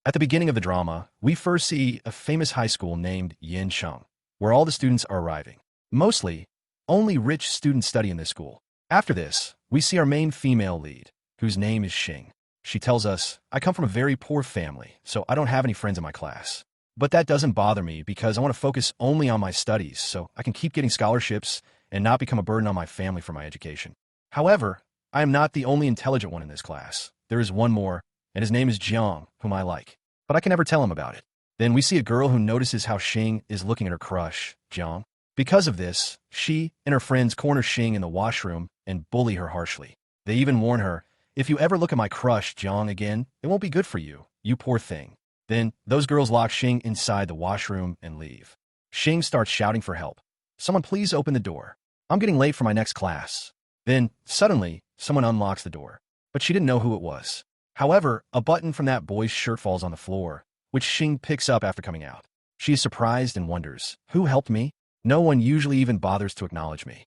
At the beginning of the drama, we first see a famous high school named Yincheng, where all the students are arriving. Mostly, only rich students study in this school. After this, we see our main female lead, whose name is Xing. She tells us, I come from a very poor family, so I don't have any friends in my class. But that doesn't bother me because I want to focus only on my studies so I can keep getting scholarships and not become a burden on my family for my education. However, I am not the only intelligent one in this class. There is one more, and his name is Jiang, whom I like. But I can never tell him about it. Then we see a girl who notices how Xing is looking at her crush, Jiang. Because of this, she and her friends corner Xing in the washroom and bully her harshly. They even warn her, if you ever look at my crush, Jiang, again, it won't be good for you, you poor thing. Then, those girls lock Xing inside the washroom and leave. Xing starts shouting for help. Someone please open the door. I'm getting late for my next class. Then, suddenly, someone unlocks the door. But she didn't know who it was. However, a button from that boy's shirt falls on the floor, which Xing picks up after coming out. She is surprised and wonders, who helped me? No one usually even bothers to acknowledge me.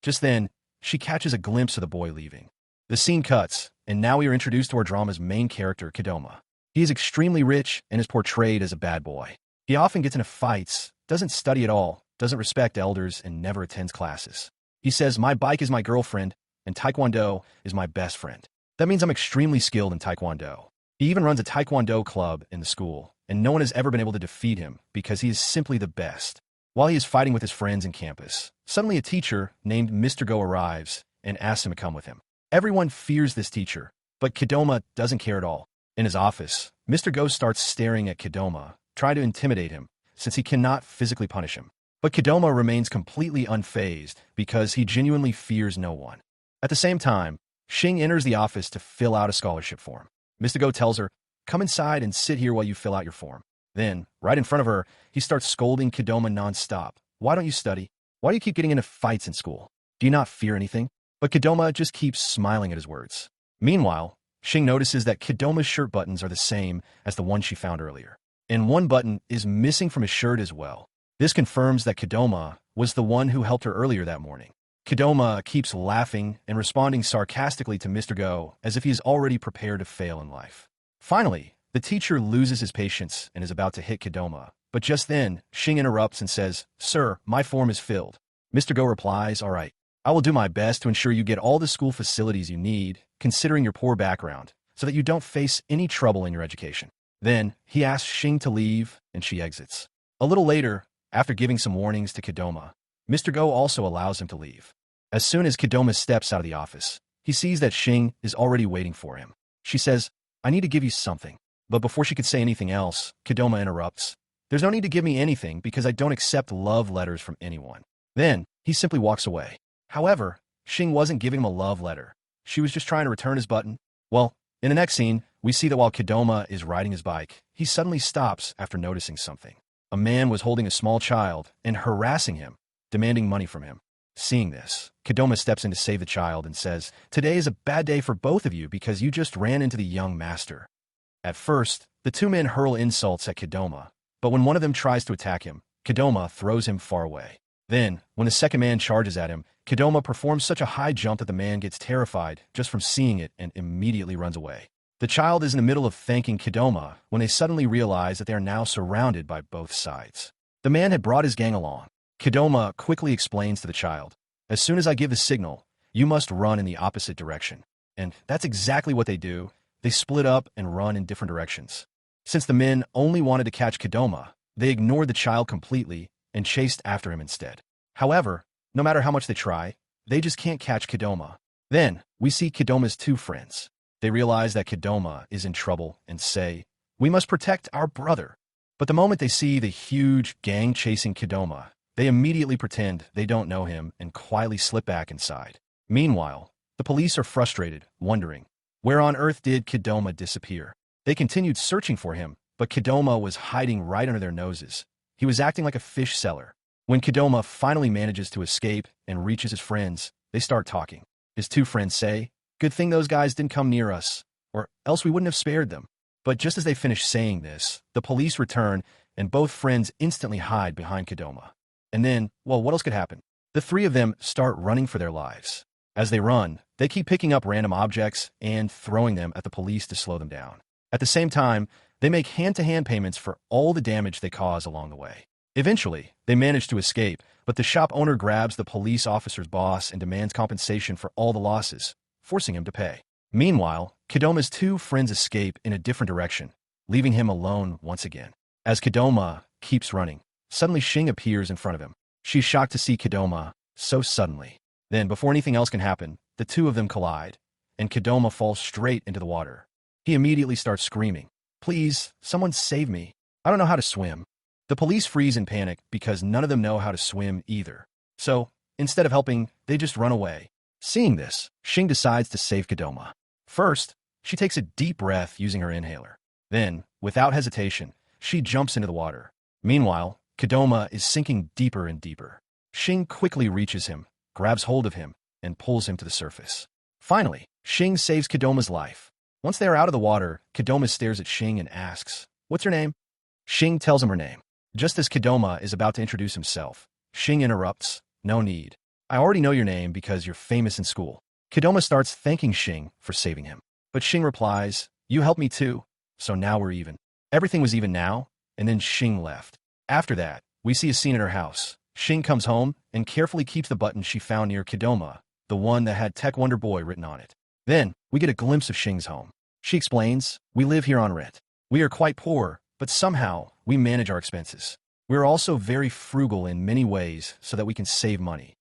Just then, she catches a glimpse of the boy leaving. The scene cuts, and now we are introduced to our drama's main character, Kdrama. He is extremely rich and is portrayed as a bad boy. He often gets into fights, doesn't study at all, doesn't respect elders, and never attends classes. He says, my bike is my girlfriend, and Taekwondo is my best friend. That means I'm extremely skilled in Taekwondo. He even runs a Taekwondo club in the school, and no one has ever been able to defeat him because he is simply the best. While he is fighting with his friends in campus, suddenly a teacher named Mr. Go arrives and asks him to come with him. Everyone fears this teacher, but Kdrama doesn't care at all. In his office, Mr. Go starts staring at Kdrama, trying to intimidate him, since he cannot physically punish him. But Kdrama remains completely unfazed because he genuinely fears no one. At the same time, Xing enters the office to fill out a scholarship form. Mr. Go tells her, come inside and sit here while you fill out your form. Then, right in front of her, he starts scolding Kdrama nonstop. Why don't you study? Why do you keep getting into fights in school? Do you not fear anything? But Kdrama just keeps smiling at his words. Meanwhile, Xing notices that Kdrama's shirt buttons are the same as the one she found earlier. And one button is missing from his shirt as well. This confirms that Kdrama was the one who helped her earlier that morning. Kdrama keeps laughing and responding sarcastically to Mr. Go as if he is already prepared to fail in life. Finally, the teacher loses his patience and is about to hit Kdrama, but just then, Xing interrupts and says, Sir, my form is filled. Mr. Go replies, all right, I will do my best to ensure you get all the school facilities you need, considering your poor background, so that you don't face any trouble in your education. Then, he asks Xing to leave, and she exits. A little later, after giving some warnings to Kdrama, Mr. Go also allows him to leave. As soon as Kdrama steps out of the office, he sees that Xing is already waiting for him. She says, I need to give you something. But before she could say anything else, Kdrama interrupts. There's no need to give me anything because I don't accept love letters from anyone. Then, he simply walks away. However, Xing wasn't giving him a love letter. She was just trying to return his button. Well, in the next scene, we see that while Kdrama is riding his bike, he suddenly stops after noticing something. A man was holding a small child and harassing him, demanding money from him. Seeing this, Kdrama steps in to save the child and says, Today is a bad day for both of you because you just ran into the young master. At first, the two men hurl insults at Kdrama, but when one of them tries to attack him, Kdrama throws him far away. Then, when the second man charges at him, Kdrama performs such a high jump that the man gets terrified just from seeing it and immediately runs away. The child is in the middle of thanking Kdrama when they suddenly realize that they are now surrounded by both sides. The man had brought his gang along. Kdrama quickly explains to the child, as soon as I give the signal, you must run in the opposite direction. And that's exactly what they do. They split up and run in different directions. Since the men only wanted to catch Kdrama, they ignored the child completely and chased after him instead. However, no matter how much they try, they just can't catch Kdrama. Then, we see Kdrama's two friends. They realize that Kdrama is in trouble and say, we must protect our brother. But the moment they see the huge gang chasing Kdrama, they immediately pretend they don't know him and quietly slip back inside. Meanwhile, the police are frustrated, wondering, where on earth did Kdrama disappear? They continued searching for him, but Kdrama was hiding right under their noses. He was acting like a fish seller. When Kdrama finally manages to escape and reaches his friends, they start talking. His two friends say, good thing those guys didn't come near us, or else we wouldn't have spared them. But just as they finish saying this, the police return and both friends instantly hide behind Kdrama. And then, well, what else could happen? The three of them start running for their lives. As they run, they keep picking up random objects and throwing them at the police to slow them down. At the same time, They make hand-to-hand payments for all the damage they cause along the way. Eventually, they manage to escape, but the shop owner grabs the police officer's boss and demands compensation for all the losses, forcing him to pay. Meanwhile, Kdrama's two friends escape in a different direction, leaving him alone once again. As Kdrama keeps running, suddenly Shing appears in front of him. She's shocked to see Kdrama so suddenly. Then, before anything else can happen, the two of them collide, and Kdrama falls straight into the water. He immediately starts screaming, "Please, someone save me. I don't know how to swim." The police freeze in panic because none of them know how to swim either. So, instead of helping, they just run away. Seeing this, Shing decides to save Kdrama. First, she takes a deep breath using her inhaler. Then, without hesitation, she jumps into the water. Meanwhile, Kdrama is sinking deeper and deeper. Shing quickly reaches him, grabs hold of him, and pulls him to the surface. Finally, Shing saves Kdrama's life. Once they are out of the water, Kdrama stares at Shing and asks, "What's your name?" Shing tells him her name. Just as Kdrama is about to introduce himself, Shing interrupts, "No need. I already know your name because you're famous in school." Kdrama starts thanking Shing for saving him. But Shing replies, "You helped me too, so now we're even." Everything was even now, and then Shing left. After that, we see a scene at her house. Shing comes home and carefully keeps the button she found near Kdrama, the one that had Tech Wonder Boy written on it. Then, we get a glimpse of Shing's home. She explains, "We live here on rent. We are quite poor, but somehow we manage our expenses. We are also very frugal in many ways so that we can save money."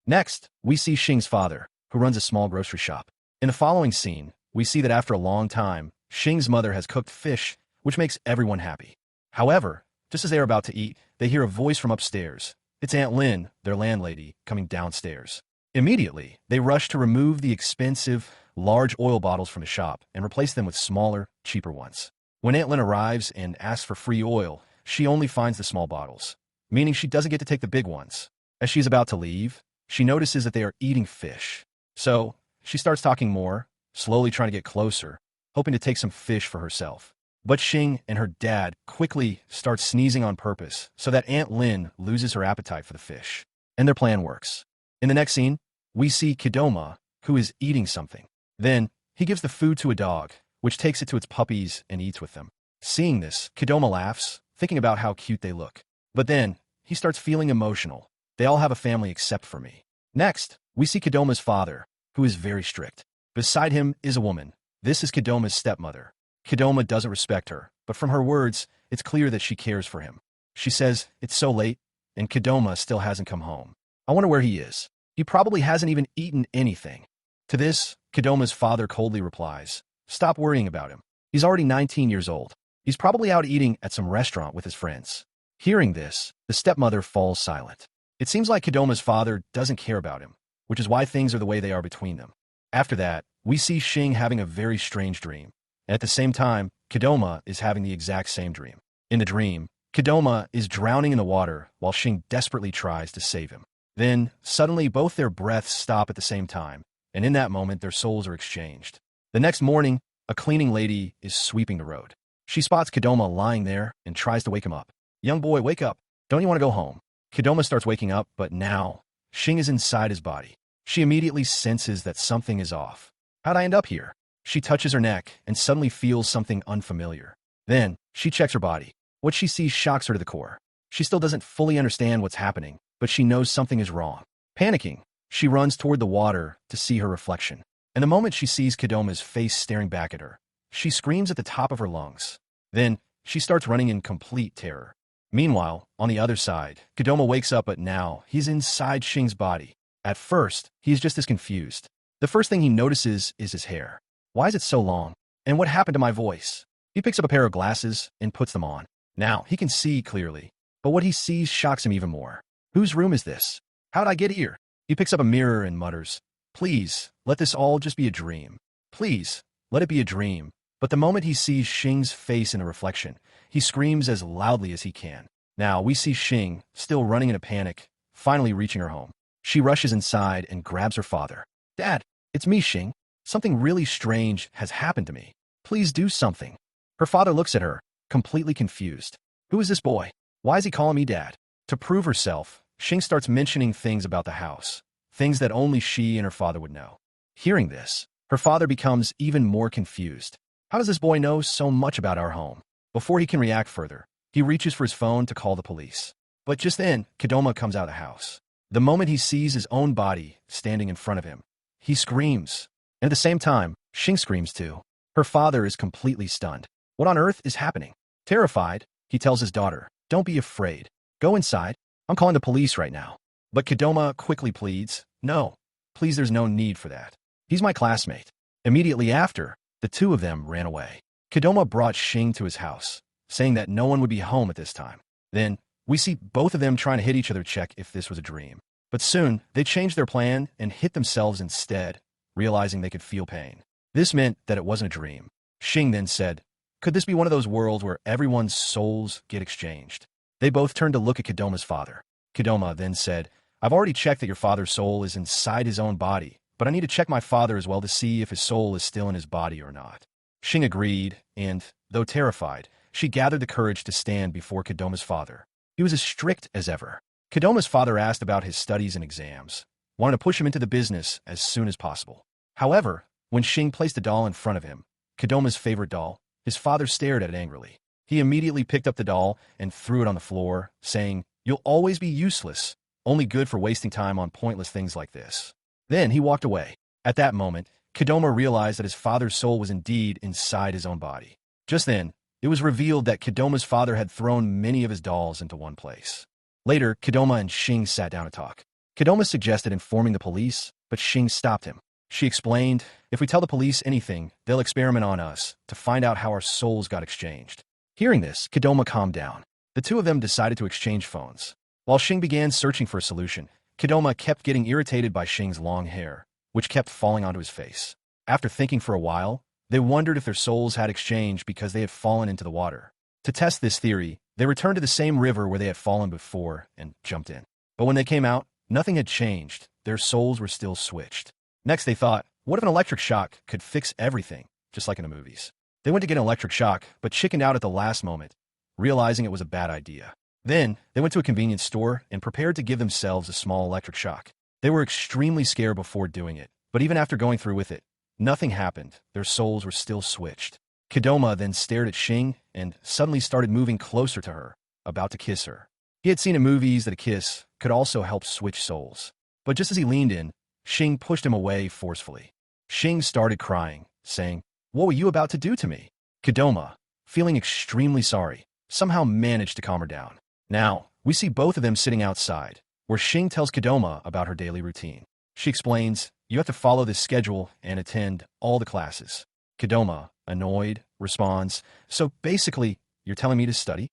Next, we see Shing's father, who runs a small grocery shop. In the following scene, we see that after a long time, Shing's mother has cooked fish, which makes everyone happy. However, just as they are about to eat, they hear a voice from upstairs. It's Aunt Lin, their landlady, coming downstairs. Immediately, they rush to remove the expensive, large oil bottles from the shop and replace them with smaller, cheaper ones. When Aunt Lin arrives and asks for free oil, she only finds the small bottles, meaning she doesn't get to take the big ones. As she's about to leave, she notices that they are eating fish. So, she starts talking more, slowly trying to get closer, hoping to take some fish for herself. But Shing and her dad quickly start sneezing on purpose so that Aunt Lin loses her appetite for the fish. And their plan works. In the next scene, we see Kdrama, who is eating something. Then, he gives the food to a dog, which takes it to its puppies and eats with them. Seeing this, Kdrama laughs, thinking about how cute they look. But then, he starts feeling emotional. They all have a family except for me. Next, we see Kdrama's father, who is very strict. Beside him is a woman. This is Kdrama's stepmother. Kdrama doesn't respect her, but from her words, it's clear that she cares for him. She says, "It's so late, and Kdrama still hasn't come home. I wonder where he is. He probably hasn't even eaten anything." To this, Kdrama's father coldly replies, "Stop worrying about him. He's already 19 years old. He's probably out eating at some restaurant with his friends." Hearing this, the stepmother falls silent. It seems like Kdrama's father doesn't care about him, which is why things are the way they are between them. After that, we see Shing having a very strange dream. And at the same time, Kdrama is having the exact same dream. In the dream, Kdrama is drowning in the water while Shing desperately tries to save him. Then, suddenly, both their breaths stop at the same time, and in that moment, their souls are exchanged. The next morning, a cleaning lady is sweeping the road. She spots Kdrama lying there and tries to wake him up. "Young boy, wake up. Don't you want to go home?" Kdrama starts waking up, but now, Shing is inside his body. She immediately senses that something is off. "How'd I end up here?" She touches her neck and suddenly feels something unfamiliar. Then, she checks her body. What she sees shocks her to the core. She still doesn't fully understand what's happening, but she knows something is wrong. Panicking, she runs toward the water to see her reflection. And the moment she sees Kdrama's face staring back at her, she screams at the top of her lungs. Then, she starts running in complete terror. Meanwhile, on the other side, Kdrama wakes up, but now he's inside Shing's body. At first, he is just as confused. The first thing he notices is his hair. Why is it so long? And what happened to my voice? He picks up a pair of glasses and puts them on. Now, he can see clearly, but what he sees shocks him even more. Whose room is this? How'd I get here? He picks up a mirror and mutters, "Please, let this all just be a dream. Please, let it be a dream." But the moment he sees Shing's face in the reflection, he screams as loudly as he can. Now, we see Shing, still running in a panic, finally reaching her home. She rushes inside and grabs her father. "Dad, it's me, Shing. Something really strange has happened to me. Please do something." Her father looks at her, completely confused. "Who is this boy? Why is he calling me Dad?" To prove herself, Shing starts mentioning things about the house, things that only she and her father would know. Hearing this, her father becomes even more confused. How does this boy know so much about our home? Before he can react further, he reaches for his phone to call the police. But just then, Kdrama comes out of the house. The moment he sees his own body standing in front of him, he screams. And at the same time, Xing screams too. Her father is completely stunned. What on earth is happening? Terrified, he tells his daughter, "Don't be afraid. Go inside. I'm calling the police right now." But Kdrama quickly pleads, "No, please, there's no need for that. He's my classmate." Immediately after, the two of them ran away. Kdrama brought Xing to his house, saying that no one would be home at this time. Then, we see both of them trying to hit each other to check if this was a dream. But soon, they changed their plan and hit themselves instead, realizing they could feel pain. This meant that it wasn't a dream. Xing then said, "Could this be one of those worlds where everyone's souls get exchanged?" They both turned to look at Kdrama's father. Kdrama then said, "I've already checked that your father's soul is inside his own body, but I need to check my father as well to see if his soul is still in his body or not." Xing agreed, and, though terrified, she gathered the courage to stand before Kdrama's father. He was as strict as ever. Kdrama's father asked about his studies and exams, wanted to push him into the business as soon as possible. However, when Xing placed a doll in front of him, Kdrama's favorite doll, his father stared at it angrily. He immediately picked up the doll and threw it on the floor, saying, "You'll always be useless, only good for wasting time on pointless things like this." Then he walked away. At that moment, Kdrama realized that his father's soul was indeed inside his own body. Just then, it was revealed that Kdrama's father had thrown many of his dolls into one place. Later, Kdrama and Xing sat down to talk. Kdrama suggested informing the police, but Xing stopped him. She explained, "If we tell the police anything, they'll experiment on us to find out how our souls got exchanged." Hearing this, Kdrama calmed down. The two of them decided to exchange phones. While Xing began searching for a solution, Kdrama kept getting irritated by Xing's long hair, which kept falling onto his face. After thinking for a while, they wondered if their souls had exchanged because they had fallen into the water. To test this theory, they returned to the same river where they had fallen before and jumped in. But when they came out, nothing had changed. Their souls were still switched. Next, they thought, what if an electric shock could fix everything, just like in the movies? They went to get an electric shock, but chickened out at the last moment, realizing it was a bad idea. Then, they went to a convenience store and prepared to give themselves a small electric shock. They were extremely scared before doing it, but even after going through with it, nothing happened. Their souls were still switched. Kdrama then stared at Xing and suddenly started moving closer to her, about to kiss her. He had seen in movies that a kiss could also help switch souls. But just as he leaned in, Xing pushed him away forcefully. Xing started crying, saying, "What were you about to do to me?" Kdrama, feeling extremely sorry, somehow managed to calm her down. Now, we see both of them sitting outside, where Xing tells Kdrama about her daily routine. She explains, "You have to follow this schedule and attend all the classes." Kdrama, annoyed, responds, "So basically, you're telling me to study?"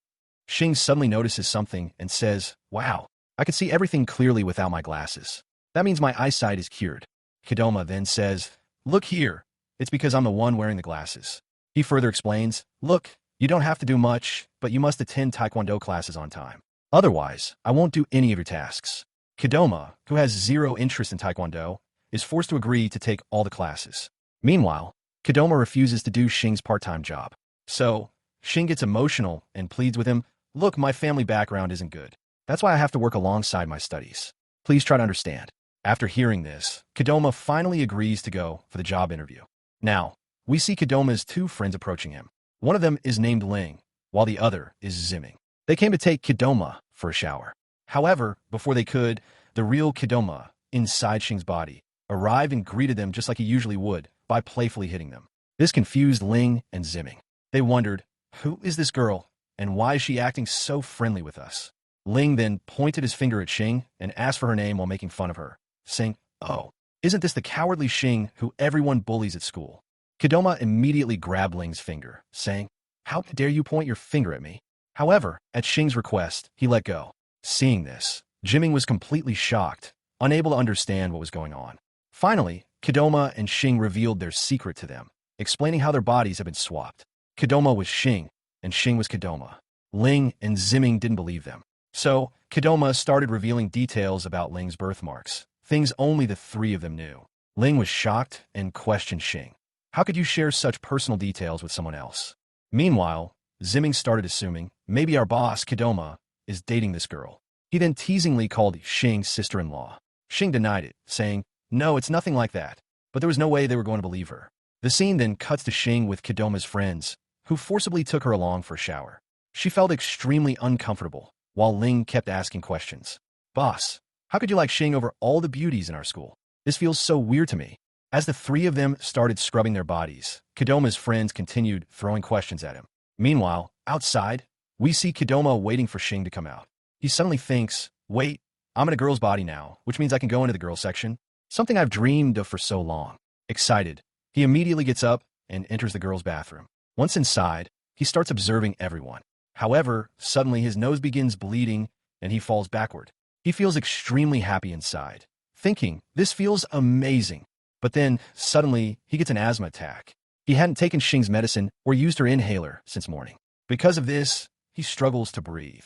Xing suddenly notices something and says, "Wow, I can see everything clearly without my glasses. That means my eyesight is cured." Kdrama then says, "Look here, it's because I'm the one wearing the glasses." He further explains, "Look, you don't have to do much, but you must attend Taekwondo classes on time. Otherwise, I won't do any of your tasks." Kdrama, who has zero interest in Taekwondo, is forced to agree to take all the classes. Meanwhile, Kdrama refuses to do Xing's part-time job. So, Xing gets emotional and pleads with him, "Look, my family background isn't good. That's why I have to work alongside my studies. Please try to understand." After hearing this, Kdrama finally agrees to go for the job interview. Now, we see Kdrama's two friends approaching him. One of them is named Ling, while the other is Zimming. They came to take Kdrama for a shower. However, before they could, the real Kdrama, inside Xing's body, arrived and greeted them just like he usually would, by playfully hitting them. This confused Ling and Zimming. They wondered, who is this girl, and why is she acting so friendly with us? Ling then pointed his finger at Xing and asked for her name while making fun of her, saying, "Oh, isn't this the cowardly Xing who everyone bullies at school?" Kdrama immediately grabbed Ling's finger, saying, "How dare you point your finger at me?" However, at Xing's request, he let go. Seeing this, Jimming was completely shocked, unable to understand what was going on. Finally, Kdrama and Xing revealed their secret to them, explaining how their bodies had been swapped. Kdrama was Xing, and Xing was Kdrama. Ling and Zimming didn't believe them. So, Kdrama started revealing details about Ling's birthmarks, things only the three of them knew. Ling was shocked and questioned Xing. "How could you share such personal details with someone else?" Meanwhile, Zimming started assuming, maybe our boss, Kdrama, is dating this girl. He then teasingly called Xing's sister-in-law. Xing denied it, saying, "No, it's nothing like that." But there was no way they were going to believe her. The scene then cuts to Xing with Kdrama's friends, who forcibly took her along for a shower. She felt extremely uncomfortable, while Ling kept asking questions. Boss, how could you like Xing over all the beauties in our school? This feels so weird to me. As the three of them started scrubbing their bodies, Kdrama's friends continued throwing questions at him. Meanwhile, outside, we see Kdrama waiting for Xing to come out. He suddenly thinks, wait, I'm in a girl's body now, which means I can go into the girl section. Something I've dreamed of for so long. Excited, he immediately gets up and enters the girl's bathroom. Once inside, he starts observing everyone. However, suddenly his nose begins bleeding and he falls backward. He feels extremely happy inside, thinking, this feels amazing. But then, suddenly, he gets an asthma attack. He hadn't taken Xing's medicine or used her inhaler since morning. Because of this, he struggles to breathe.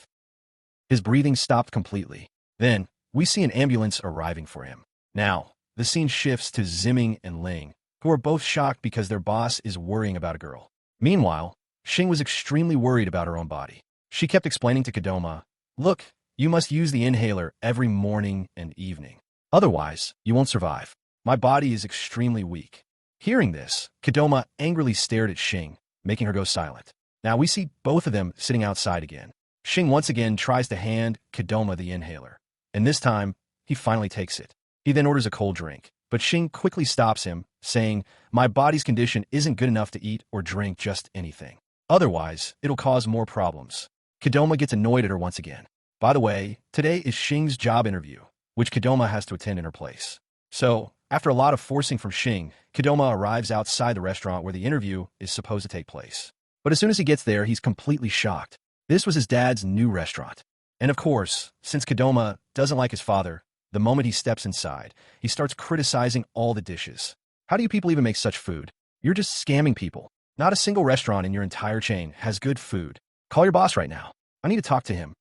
His breathing stopped completely. Then, we see an ambulance arriving for him. Now, the scene shifts to Zimming and Ling, who are both shocked because their boss is worrying about a girl. Meanwhile, Xing was extremely worried about her own body. She kept explaining to Kdrama, look, you must use the inhaler every morning and evening. Otherwise, you won't survive. My body is extremely weak. Hearing this, Kdrama angrily stared at Xing, making her go silent. Now we see both of them sitting outside again. Xing once again tries to hand Kdrama the inhaler, and this time, he finally takes it. He then orders a cold drink, but Xing quickly stops him, saying, my body's condition isn't good enough to eat or drink just anything. Otherwise, it'll cause more problems. Kdrama gets annoyed at her once again. By the way, today is Xing's job interview, which Kdrama has to attend in her place. So, after a lot of forcing from Xing, Kdrama arrives outside the restaurant where the interview is supposed to take place. But as soon as he gets there, he's completely shocked. This was his dad's new restaurant. And of course, since Kdrama doesn't like his father, the moment he steps inside, he starts criticizing all the dishes. How do you people even make such food? You're just scamming people. Not a single restaurant in your entire chain has good food. Call your boss right now. I need to talk to him.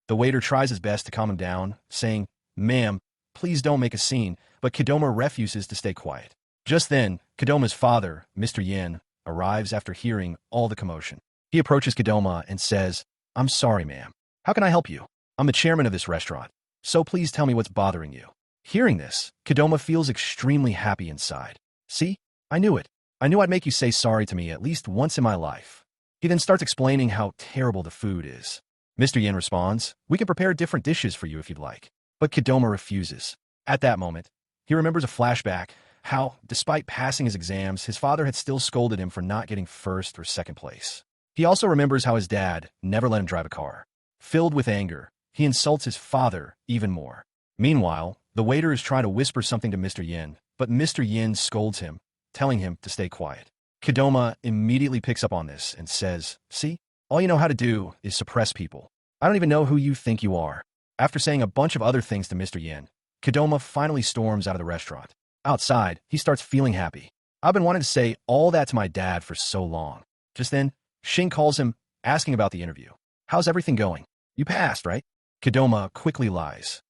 The waiter tries his best to calm him down, saying, ma'am, please don't make a scene, but Kdrama refuses to stay quiet. Just then, Kdrama's father, Mr. Yin, arrives after hearing all the commotion. He approaches Kdrama and says, I'm sorry, ma'am. How can I help you? I'm the chairman of this restaurant, so please tell me what's bothering you. Hearing this, Kdrama feels extremely happy inside. See? I knew it. I knew I'd make you say sorry to me at least once in my life. He then starts explaining how terrible the food is. Mr. Yin responds, we can prepare different dishes for you if you'd like. But Kdrama refuses. At that moment, he remembers a flashback, how, despite passing his exams, his father had still scolded him for not getting first or second place. He also remembers how his dad never let him drive a car. Filled with anger, he insults his father even more. Meanwhile, the waiter is trying to whisper something to Mr. Yin, but Mr. Yin scolds him, telling him to stay quiet. Kdrama immediately picks up on this and says, see, all you know how to do is suppress people. I don't even know who you think you are. After saying a bunch of other things to Mr. Yin, Kdrama finally storms out of the restaurant. Outside, he starts feeling happy. I've been wanting to say all that to my dad for so long. Just then, Xing calls him, asking about the interview. How's everything going? You passed, right? Kdrama quickly lies.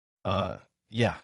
Yeah,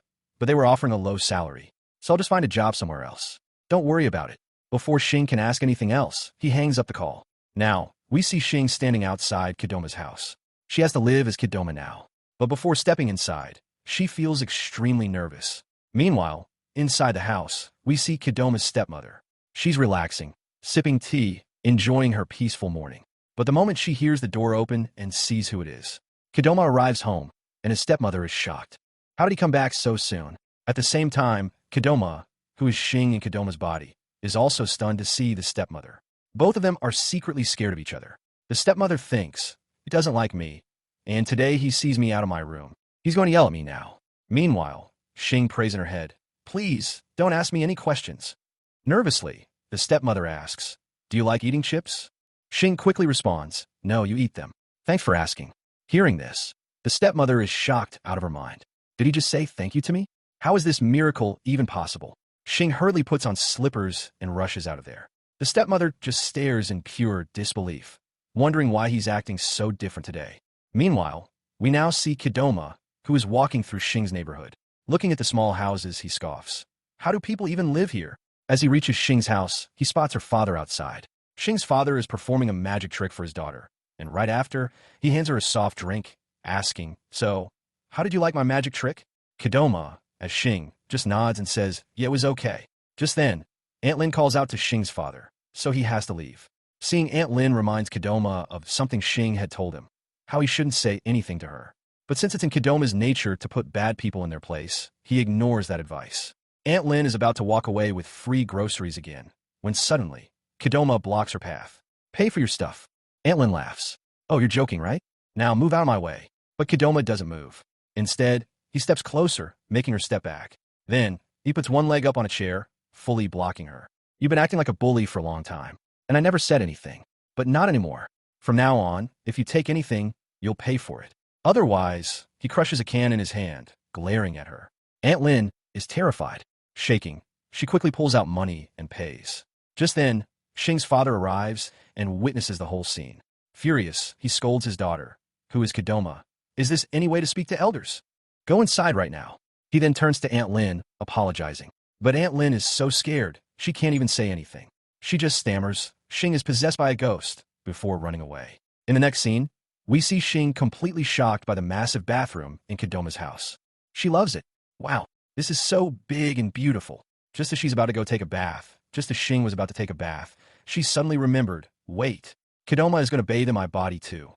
but they were offering a low salary, so I'll just find a job somewhere else. Don't worry about it. Before Xing can ask anything else, he hangs up the call. Now, we see Xing standing outside Kdrama's house. She has to live as Kdrama now. But before stepping inside, she feels extremely nervous. Meanwhile, inside the house, we see Kdrama's stepmother. She's relaxing, sipping tea, enjoying her peaceful morning. But the moment she hears the door open and sees who it is, Kdrama arrives home, and his stepmother is shocked. How did he come back so soon? At the same time, Kdrama, who is Xing in Kdrama's body, is also stunned to see the stepmother. Both of them are secretly scared of each other. The stepmother thinks, he doesn't like me, and today he sees me out of my room. He's going to yell at me now. Meanwhile, Xing prays in her head, please, don't ask me any questions. Nervously, the stepmother asks, do you like eating chips? Xing quickly responds, no, you eat them. Thanks for asking. Hearing this, the stepmother is shocked out of her mind. Did he just say thank you to me? How is this miracle even possible? Xing hurriedly puts on slippers and rushes out of there. The stepmother just stares in pure disbelief, wondering why he's acting so different today. Meanwhile, we now see Kdrama, who is walking through Xing's neighborhood. Looking at the small houses, he scoffs. How do people even live here? As he reaches Xing's house, he spots her father outside. Xing's father is performing a magic trick for his daughter, and right after, he hands her a soft drink, asking, so, how did you like my magic trick? Kdrama, as Xing, just nods and says, yeah, it was okay. Just then, Aunt Lin calls out to Xing's father, so he has to leave. Seeing Aunt Lin reminds Kdrama of something Xing had told him, how he shouldn't say anything to her. But since it's in Kdrama's nature to put bad people in their place, he ignores that advice. Aunt Lin is about to walk away with free groceries again, when suddenly, Kdrama blocks her path. Pay for your stuff. Aunt Lin laughs. Oh, you're joking, right? Now move out of my way. But Kdrama doesn't move. Instead, he steps closer, making her step back. Then, he puts one leg up on a chair, fully blocking her. You've been acting like a bully for a long time, and I never said anything. But not anymore. From now on, if you take anything, you'll pay for it. Otherwise, he crushes a can in his hand, glaring at her. Aunt Lin is terrified. Shaking, she quickly pulls out money and pays. Just then, Xing's father arrives and witnesses the whole scene. Furious, he scolds his daughter, who is Kdrama. Is this any way to speak to elders? Go inside right now. He then turns to Aunt Lin, apologizing. But Aunt Lin is so scared, she can't even say anything. She just stammers, Xing is possessed by a ghost, before running away. In the next scene, we see Xing completely shocked by the massive bathroom in Kdrama's house. She loves it. Wow, this is so big and beautiful. Just as she's about to go take a bath, just as Xing was about to take a bath, she suddenly remembered, wait, Kdrama is going to bathe in my body too.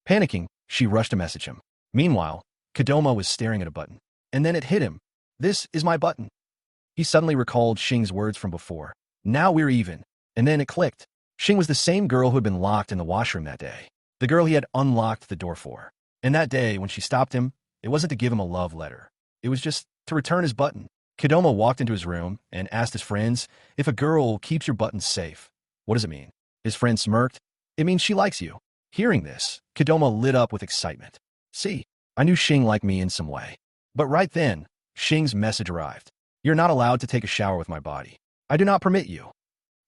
Panicking, she rushed to message him. Meanwhile, Kdrama was staring at a button. And then it hit him. This is my button. He suddenly recalled Xing's words from before. Now we're even. And then it clicked. Xing was the same girl who had been locked in the washroom that day. The girl he had unlocked the door for. And that day, when she stopped him, it wasn't to give him a love letter. It was just to return his button. Kdrama walked into his room and asked his friends, if a girl keeps your button safe, what does it mean? His friend smirked. It means she likes you. Hearing this, Kdrama lit up with excitement. See, I knew Xing liked me in some way. But right then, Xing's message arrived. You're not allowed to take a shower with my body. I do not permit you.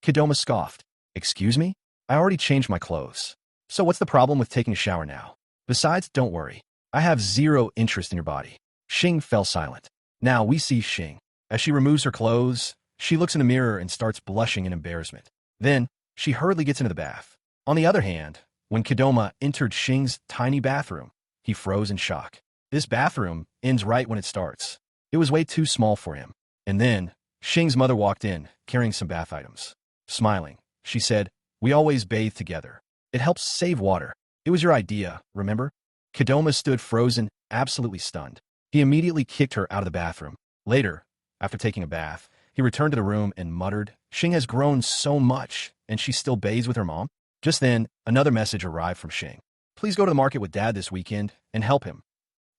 Kdrama scoffed. Excuse me? I already changed my clothes. So what's the problem with taking a shower now? Besides, don't worry. I have zero interest in your body. Xing fell silent. Now we see Xing. As she removes her clothes, she looks in the mirror and starts blushing in embarrassment. Then, she hurriedly gets into the bath. On the other hand, when Kdrama entered Xing's tiny bathroom, he froze in shock. This bathroom ends right when it starts. It was way too small for him. And then, Xing's mother walked in, carrying some bath items. Smiling, she said, we always bathe together. It helps save water. It was your idea, remember? Kdrama stood frozen, absolutely stunned. He immediately kicked her out of the bathroom. Later, after taking a bath, he returned to the room and muttered, Xing has grown so much, and she still bathes with her mom? Just then, another message arrived from Xing. Please go to the market with Dad this weekend and help him.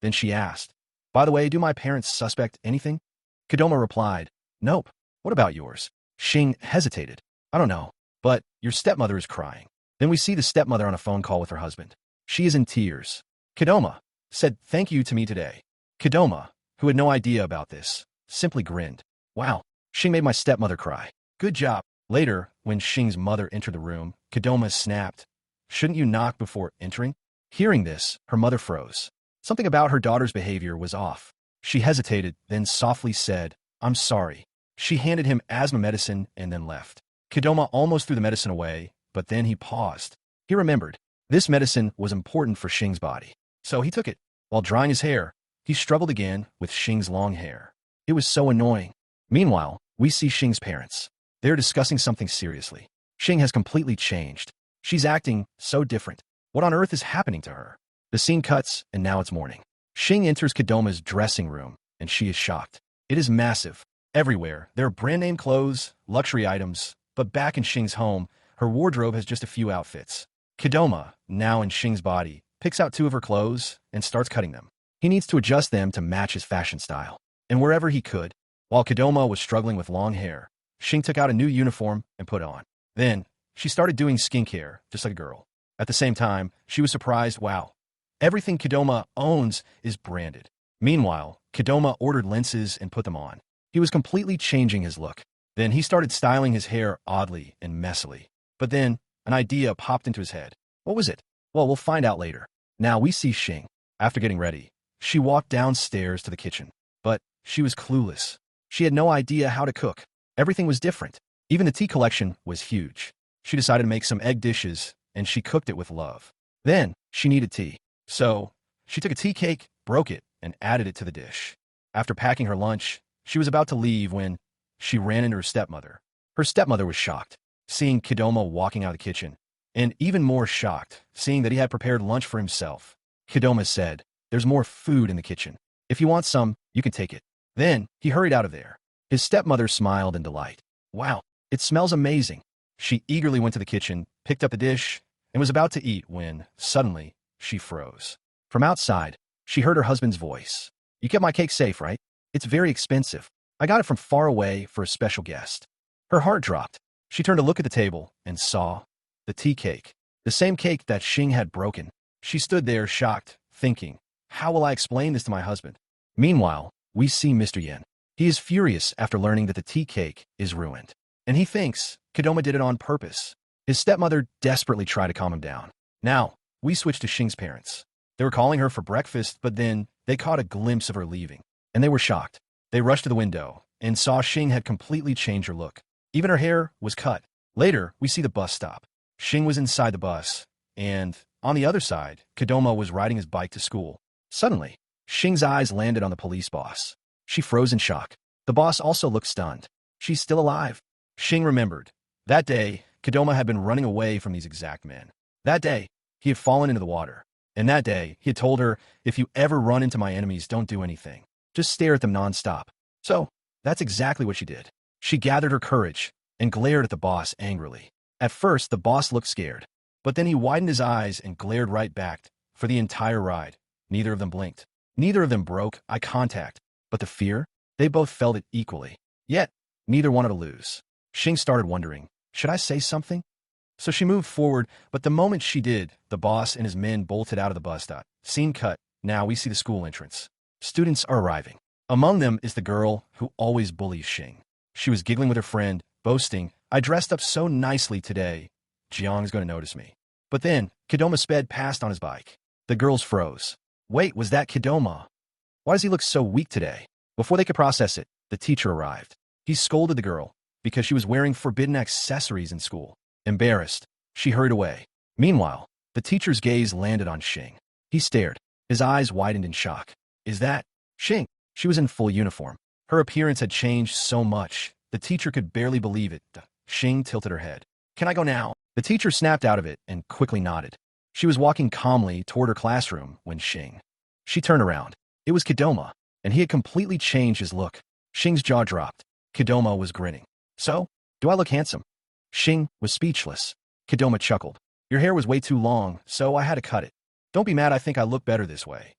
Then she asked, by the way, do my parents suspect anything? Kdrama replied, nope. What about yours? Xing hesitated. I don't know, but your stepmother is crying. Then we see the stepmother on a phone call with her husband. She is in tears. Kdrama said thank you to me today. Kdrama, who had no idea about this, simply grinned. Wow, Xing made my stepmother cry. Good job. Later, when Xing's mother entered the room, Kdrama snapped. Shouldn't you knock before entering? Hearing this, her mother froze. Something about her daughter's behavior was off. She hesitated, then softly said, I'm sorry. She handed him asthma medicine and then left. Kdrama almost threw the medicine away, but then he paused. He remembered. This medicine was important for Xing's body. So he took it. While drying his hair, he struggled again with Xing's long hair. It was so annoying. Meanwhile, we see Xing's parents. They're discussing something seriously. Xing has completely changed. She's acting so different. What on earth is happening to her? The scene cuts, and now it's morning. Xing enters Kdrama's dressing room, and she is shocked. It is massive. Everywhere, there are brand-name clothes, luxury items, but back in Xing's home, her wardrobe has just a few outfits. Kdrama, now in Xing's body, picks out two of her clothes and starts cutting them. He needs to adjust them to match his fashion style. And wherever he could, while Kdrama was struggling with long hair, Xing took out a new uniform and put on. Then, she started doing skincare, just like a girl. At the same time, she was surprised, wow, everything Kdrama owns is branded. Meanwhile, Kdrama ordered lenses and put them on. He was completely changing his look. Then he started styling his hair oddly and messily. But then, an idea popped into his head. What was it? Well, we'll find out later. Now we see Xing. After getting ready, she walked downstairs to the kitchen. But she was clueless. She had no idea how to cook. Everything was different. Even the tea collection was huge. She decided to make some egg dishes, and she cooked it with love. Then, she needed tea. So, she took a tea cake, broke it, and added it to the dish. After packing her lunch, she was about to leave when she ran into her stepmother. Her stepmother was shocked. seeing Kdrama walking out of the kitchen, and even more shocked, seeing that he had prepared lunch for himself. Kdrama said, "There's more food in the kitchen. If you want some, you can take it." Then, he hurried out of there. His stepmother smiled in delight. "Wow, it smells amazing." She eagerly went to the kitchen, picked up the dish, and was about to eat when, suddenly, she froze. From outside, she heard her husband's voice. "You kept my cake safe, right? It's very expensive. I got it from far away for a special guest." Her heart dropped. She turned to look at the table and saw the tea cake, the same cake that Xing had broken. She stood there shocked, thinking, "How will I explain this to my husband?" Meanwhile, we see Mr. Yin. He is furious after learning that the tea cake is ruined, and he thinks Kdrama did it on purpose. His stepmother desperately tried to calm him down. Now, we switch to Xing's parents. They were calling her for breakfast, but then they caught a glimpse of her leaving, and they were shocked. They rushed to the window and saw Xing had completely changed her look. Even her hair was cut. Later, we see the bus stop. Xing was inside the bus, and on the other side, Kdrama was riding his bike to school. Suddenly, Xing's eyes landed on the police boss. She froze in shock. The boss also looked stunned. "She's still alive." Xing remembered. That day, Kdrama had been running away from these exact men. That day, he had fallen into the water. And that day, he had told her, "If you ever run into my enemies, don't do anything. Just stare at them nonstop." So, that's exactly what she did. She gathered her courage and glared at the boss angrily. At first, the boss looked scared, but then he widened his eyes and glared right back. For the entire ride, neither of them blinked. Neither of them broke eye contact, but the fear, they both felt it equally. Yet, neither wanted to lose. Xing started wondering, should I say something? So she moved forward, but the moment she did, the boss and his men bolted out of the bus stop. Scene cut. Now we see the school entrance. Students are arriving. Among them is the girl who always bullies Xing. She was giggling with her friend, boasting, "I dressed up so nicely today. Jiang is going to notice me." But then, Kdrama sped past on his bike. The girls froze. Wait, was that Kdrama? Why does he look so weak today? Before they could process it, the teacher arrived. He scolded the girl because she was wearing forbidden accessories in school. Embarrassed, she hurried away. Meanwhile, the teacher's gaze landed on Xing. He stared. His eyes widened in shock. "Is that Xing?" She was in full uniform. Her appearance had changed so much, the teacher could barely believe it. Xing tilted her head. "Can I go now?" The teacher snapped out of it and quickly nodded. She was walking calmly toward her classroom when She turned around. It was Kdrama, and he had completely changed his look. Xing's jaw dropped. Kdrama was grinning. "So, do I look handsome?" Xing was speechless. Kdrama chuckled. "Your hair was way too long, so I had to cut it. Don't be mad, I think I look better this way."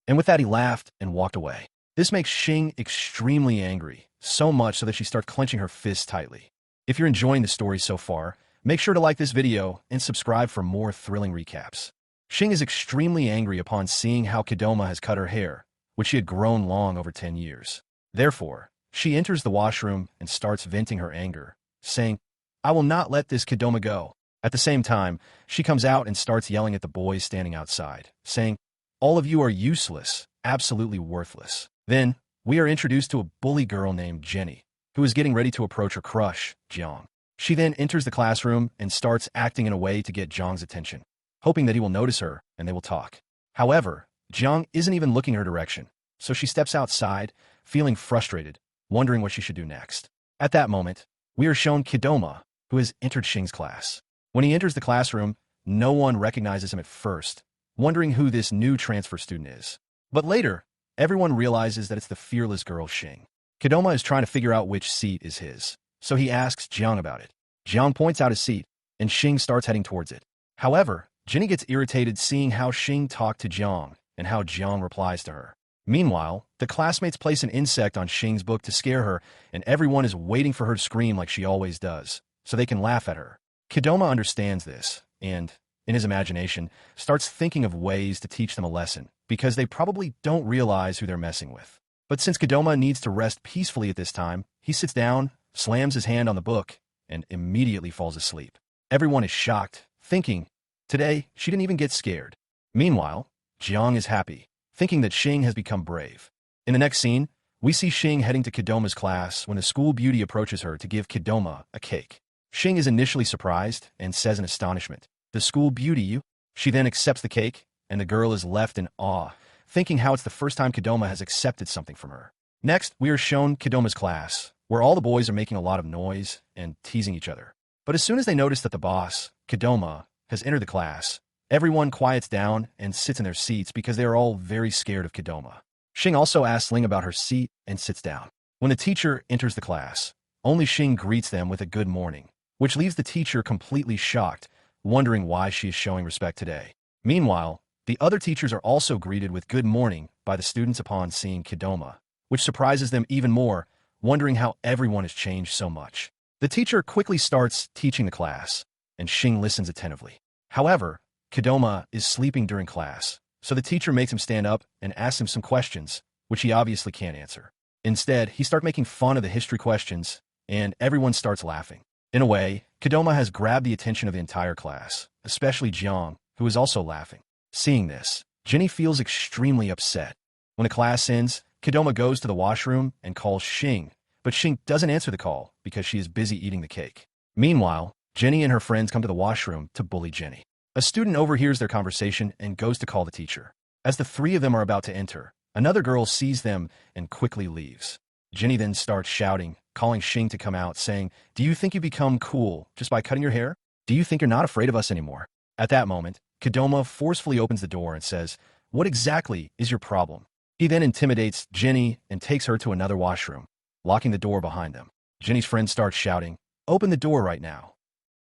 And with that, he laughed and walked away. This makes Xing extremely angry, so much so that she starts clenching her fists tightly. If you're enjoying the story so far, make sure to like this video and subscribe for more thrilling recaps. Xing is extremely angry upon seeing how Kdrama has cut her hair, which she had grown long over 10 years. Therefore, she enters the washroom and starts venting her anger, saying, "I will not let this Kdrama go." At the same time, she comes out and starts yelling at the boys standing outside, saying, "All of you are useless, absolutely worthless." Then, we are introduced to a bully girl named Jenny, who is getting ready to approach her crush, Jiang. She then enters the classroom and starts acting in a way to get Jiang's attention, hoping that he will notice her and they will talk. However, Jiang isn't even looking her direction, so she steps outside, feeling frustrated, wondering what she should do next. At that moment, we are shown Kdrama, who has entered Xing's class. When he enters the classroom, no one recognizes him at first, wondering who this new transfer student is. But later, everyone realizes that it's the fearless girl Xing. Kdrama is trying to figure out which seat is his, so he asks Jiang about it. Jiang points out his seat, and Xing starts heading towards it. However, Jenny gets irritated seeing how Xing talked to Jiang and how Jiang replies to her. Meanwhile, the classmates place an insect on Xing's book to scare her, and everyone is waiting for her to scream like she always does, so they can laugh at her. Kdrama understands this, and, in his imagination, starts thinking of ways to teach them a lesson, because they probably don't realize who they're messing with. But since Kdrama needs to rest peacefully at this time, he sits down, slams his hand on the book, and immediately falls asleep. Everyone is shocked, thinking, today, she didn't even get scared. Meanwhile, Jiang is happy, thinking that Xing has become brave. In the next scene, we see Xing heading to Kdrama's class when the school beauty approaches her to give Kdrama a cake. Xing is initially surprised and says in astonishment, "The school beauty, you?" She then accepts the cake, and the girl is left in awe, thinking how it's the first time Kdrama has accepted something from her. Next, we are shown Kdrama's class, where all the boys are making a lot of noise and teasing each other. But as soon as they notice that the boss, Kdrama, has entered the class, everyone quiets down and sits in their seats because they are all very scared of Kdrama. Xing also asks Ling about her seat and sits down. When the teacher enters the class, only Xing greets them with a good morning, which leaves the teacher completely shocked, wondering why she is showing respect today. Meanwhile, the other teachers are also greeted with good morning by the students upon seeing Kdrama, which surprises them even more, wondering how everyone has changed so much. The teacher quickly starts teaching the class, and Xing listens attentively. However, Kdrama is sleeping during class, so the teacher makes him stand up and asks him some questions, which he obviously can't answer. Instead, he starts making fun of the history questions, and everyone starts laughing. In a way, Kdrama has grabbed the attention of the entire class, especially Jiang, who is also laughing. Seeing this, Jenny feels extremely upset. When the class ends, Kdrama goes to the washroom and calls Xing, but Xing doesn't answer the call because she is busy eating the cake. Meanwhile, Jenny and her friends come to the washroom to bully Jenny. A student overhears their conversation and goes to call the teacher. As the three of them are about to enter, another girl sees them and quickly leaves. Jenny then starts shouting, calling Xing to come out, saying, "Do you think you become cool just by cutting your hair? Do you think you're not afraid of us anymore?" At that moment, Kdrama forcefully opens the door and says, "What exactly is your problem?" He then intimidates Jenny and takes her to another washroom, locking the door behind them. Jenny's friend starts shouting, "Open the door right now."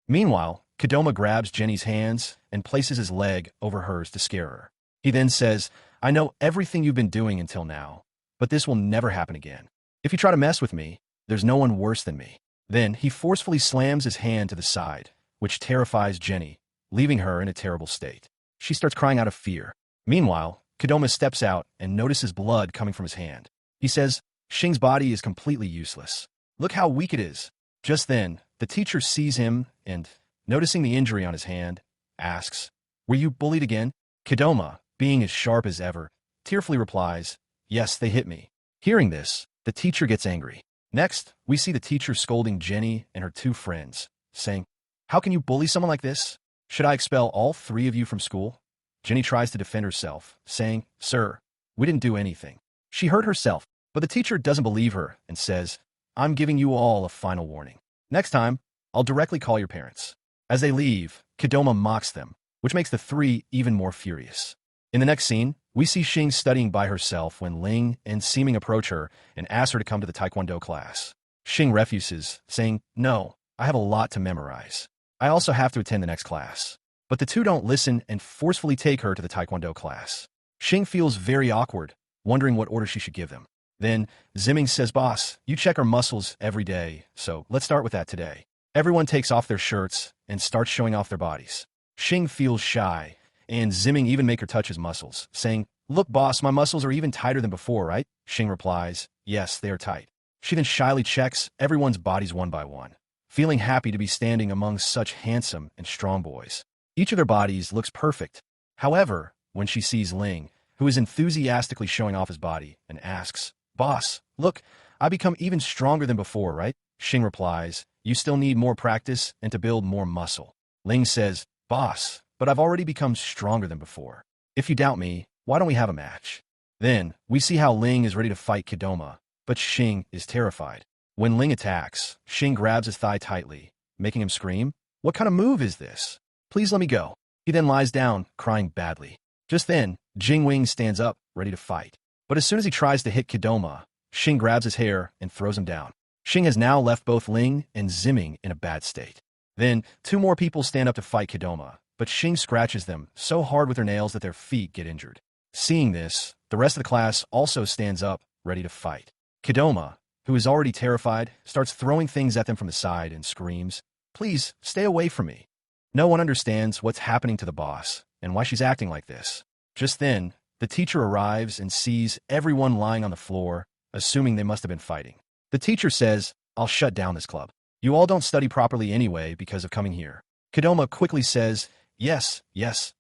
Meanwhile, Kdrama grabs Jenny's hands and places his leg over hers to scare her. He then says, "I know everything you've been doing until now, but this will never happen again. If you try to mess with me, there's no one worse than me." Then he forcefully slams his hand to the side, which terrifies Jenny, leaving her in a terrible state. She starts crying out of fear. Meanwhile, Kdrama steps out and notices blood coming from his hand. He says, "Xing's body is completely useless. Look how weak it is." Just then, the teacher sees him and, noticing the injury on his hand, asks, "Were you bullied again?" Kdrama, being as sharp as ever, tearfully replies, "Yes, they hit me." Hearing this, the teacher gets angry. Next, we see the teacher scolding Jenny and her two friends, saying, "How can you bully someone like this? Should I expel all three of you from school?" Jenny tries to defend herself, saying, "Sir, we didn't do anything. She hurt herself." But the teacher doesn't believe her and says, "I'm giving you all a final warning. Next time, I'll directly call your parents." As they leave, Kdrama mocks them, which makes the three even more furious. In the next scene, we see Xing studying by herself when Ling and Seeming approach her and ask her to come to the Taekwondo class. Xing refuses, saying, "No, I have a lot to memorize. I also have to attend the next class." But the two don't listen and forcefully take her to the Taekwondo class. Xing feels very awkward, wondering what order she should give them. Then, Zimming says, "Boss, you check our muscles every day, so let's start with that today." Everyone takes off their shirts and starts showing off their bodies. Xing feels shy, and Zimming even make her touch his muscles, saying, "Look, boss, my muscles are even tighter than before, right?" Xing replies, "Yes, they are tight." She then shyly checks everyone's bodies one by one, feeling happy to be standing among such handsome and strong boys. Each of their bodies looks perfect. However, when she sees Ling, who is enthusiastically showing off his body, and asks, "Boss, look, I become even stronger than before, right?" Xing replies, "You still need more practice and to build more muscle." Ling says, "Boss, but I've already become stronger than before. If you doubt me, why don't we have a match?" Then, we see how Ling is ready to fight Kdrama, but Xing is terrified. When Ling attacks, Xing grabs his thigh tightly, making him scream, "What kind of move is this? Please let me go." He then lies down, crying badly. Just then, Jingwing stands up, ready to fight. But as soon as he tries to hit Kdrama, Xing grabs his hair and throws him down. Xing has now left both Ling and Zimming in a bad state. Then, two more people stand up to fight Kdrama, but Xing scratches them so hard with her nails that their feet get injured. Seeing this, the rest of the class also stands up, ready to fight. Kdrama, who is already terrified, starts throwing things at them from the side and screams, "Please, stay away from me." No one understands what's happening to the boss and why she's acting like this. Just then, the teacher arrives and sees everyone lying on the floor, assuming they must have been fighting. The teacher says, "I'll shut down this club. You all don't study properly anyway because of coming here." Kdrama quickly says, Yes,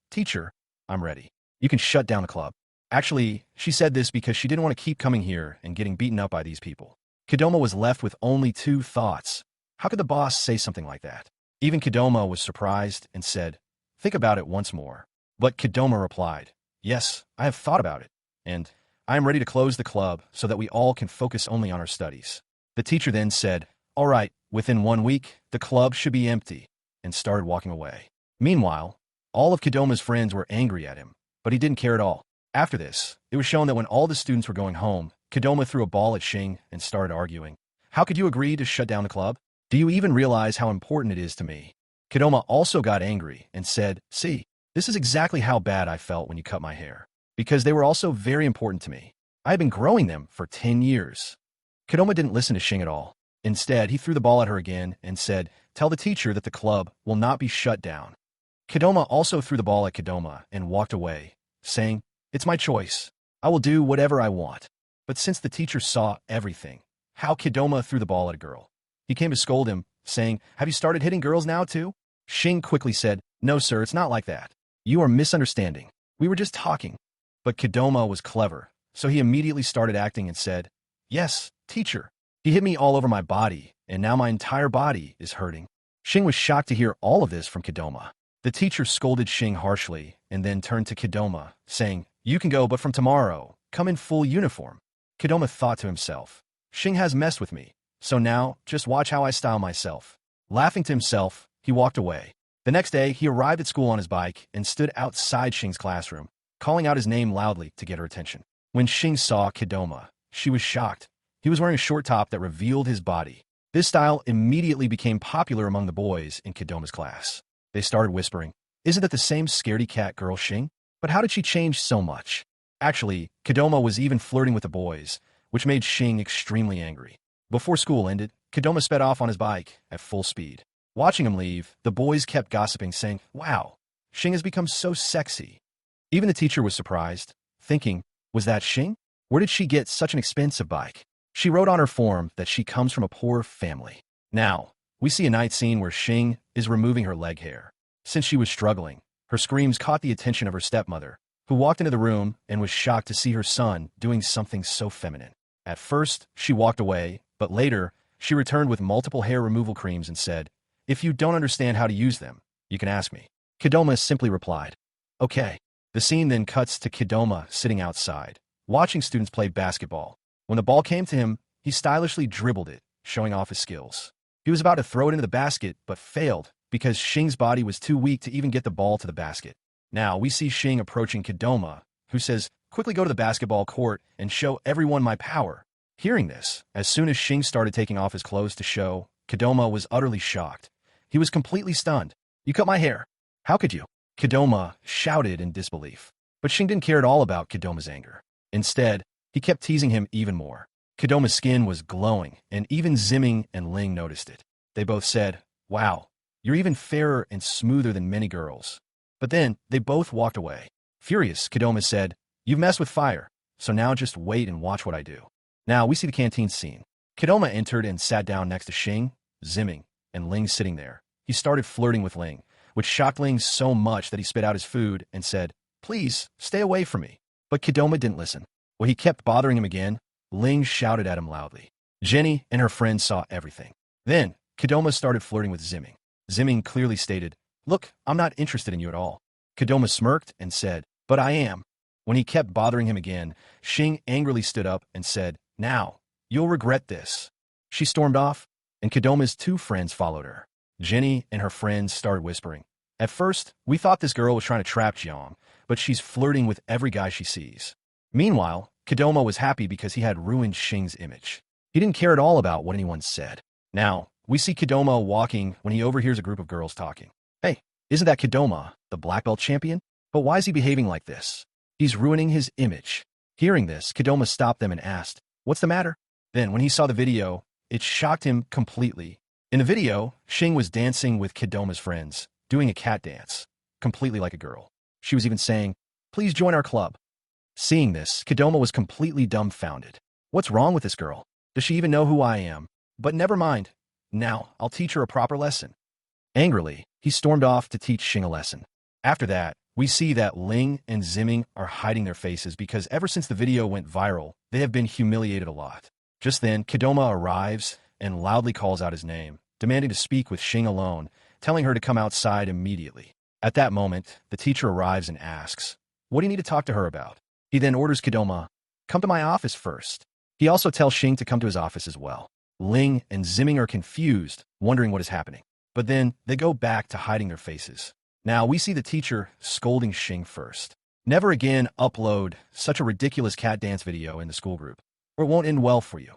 teacher, I'm ready. You can shut down the club." Actually, she said this because she didn't want to keep coming here and getting beaten up by these people. Kdrama was left with only two thoughts. How could the boss say something like that? Even Kdrama was surprised and said, "Think about it once more." But Kdrama replied, "Yes, I have thought about it, and I am ready to close the club so that we all can focus only on our studies." The teacher then said, "All right, within 1 week, the club should be empty, and started walking away. Meanwhile, all of Kdrama's friends were angry at him, but he didn't care at all. After this, it was shown that when all the students were going home, Kdrama threw a ball at Xing and started arguing. How could you agree to shut down the club? Do you even realize how important it is to me? Kdrama also got angry and said, see, this is exactly how bad I felt when you cut my hair. Because they were also very important to me. I had been growing them for 10 years. Kdrama didn't listen to Xing at all. Instead, he threw the ball at her again and said, tell the teacher that the club will not be shut down. Kdrama also threw the ball at Kdrama and walked away, saying, it's my choice. I will do whatever I want. But since the teacher saw everything, how Kdrama threw the ball at a girl, he came to scold him, saying, have you started hitting girls now too? Xing quickly said, no sir, it's not like that. You are misunderstanding. We were just talking. But Kdrama was clever, so he immediately started acting and said, yes, teacher. He hit me all over my body, and now my entire body is hurting. Xing was shocked to hear all of this from Kdrama. The teacher scolded Xing harshly and then turned to Kdrama, saying, you can go, but from tomorrow, come in full uniform. Kdrama thought to himself, Xing has messed with me, so now just watch how I style myself. Laughing to himself, he walked away. The next day, he arrived at school on his bike and stood outside Xing's classroom, calling out his name loudly to get her attention. When Xing saw Kdrama, she was shocked. He was wearing a short top that revealed his body. This style immediately became popular among the boys in Kdrama's class. They started whispering, isn't that the same scaredy cat girl Xing? But how did she change so much? Actually, Kdrama was even flirting with the boys, which made Xing extremely angry. Before school ended, Kdrama sped off on his bike at full speed. Watching him leave, the boys kept gossiping, saying, wow, Xing has become so sexy. Even the teacher was surprised, thinking, was that Xing? Where did she get such an expensive bike? She wrote on her form that she comes from a poor family. Now, we see a night scene where Xing is removing her leg hair. Since she was struggling, her screams caught the attention of her stepmother, who walked into the room and was shocked to see her son doing something so feminine. At first, she walked away, but later, she returned with multiple hair removal creams and said, if you don't understand how to use them, you can ask me. Kdrama simply replied, okay. The scene then cuts to Kdrama sitting outside, watching students play basketball. When the ball came to him, he stylishly dribbled it, showing off his skills. He was about to throw it into the basket, but failed because Xing's body was too weak to even get the ball to the basket. Now we see Xing approaching Kdrama, who says, quickly go to the basketball court and show everyone my power. Hearing this, as soon as Xing started taking off his clothes to show, Kdrama was utterly shocked. He was completely stunned. You cut my hair. How could you? Kdrama shouted in disbelief. But Xing didn't care at all about Kdrama's anger. Instead, he kept teasing him even more. Kdrama's skin was glowing, and even Zimming and Ling noticed it. They both said, wow, you're even fairer and smoother than many girls. But then, they both walked away. Furious, Kdrama said, you've messed with fire, so now just wait and watch what I do. Now, we see the canteen scene. Kdrama entered and sat down next to Xing, Zimming, and Ling sitting there. He started flirting with Ling, which shocked Ling so much that he spit out his food and said, please, stay away from me. But Kdrama didn't listen. When he kept bothering him again, Ling shouted at him loudly. Jenny and her friends saw everything. Then, Kdrama started flirting with Zimming. Zimming clearly stated, look, I'm not interested in you at all. Kdrama smirked and said, but I am. When he kept bothering him again, Xing angrily stood up and said, now, you'll regret this. She stormed off, and Kdrama's two friends followed her. Jenny and her friends started whispering. At first, we thought this girl was trying to trap Jiang, but she's flirting with every guy she sees. Meanwhile, Kdrama was happy because he had ruined Xing's image. He didn't care at all about what anyone said. Now, we see Kdrama walking when he overhears a group of girls talking. Hey, isn't that Kdrama, the black belt champion? But why is he behaving like this? He's ruining his image. Hearing this, Kdrama stopped them and asked, what's the matter? Then, when he saw the video, it shocked him completely. In the video, Xing was dancing with Kdrama's friends, doing a cat dance, completely like a girl. She was even saying, please join our club. Seeing this, Kdrama was completely dumbfounded. What's wrong with this girl? Does she even know who I am? But never mind. Now, I'll teach her a proper lesson. Angrily, he stormed off to teach Xing a lesson. After that, we see that Ling and Zimming are hiding their faces because ever since the video went viral, they have been humiliated a lot. Just then, Kdrama arrives and loudly calls out his name, demanding to speak with Xing alone, telling her to come outside immediately. At that moment, the teacher arrives and asks, what do you need to talk to her about? He then orders Kdrama, come to my office first. He also tells Xing to come to his office as well. Ling and Zimming are confused, wondering what is happening. But then they go back to hiding their faces. Now we see the teacher scolding Xing first. Never again upload such a ridiculous cat dance video in the school group, or it won't end well for you.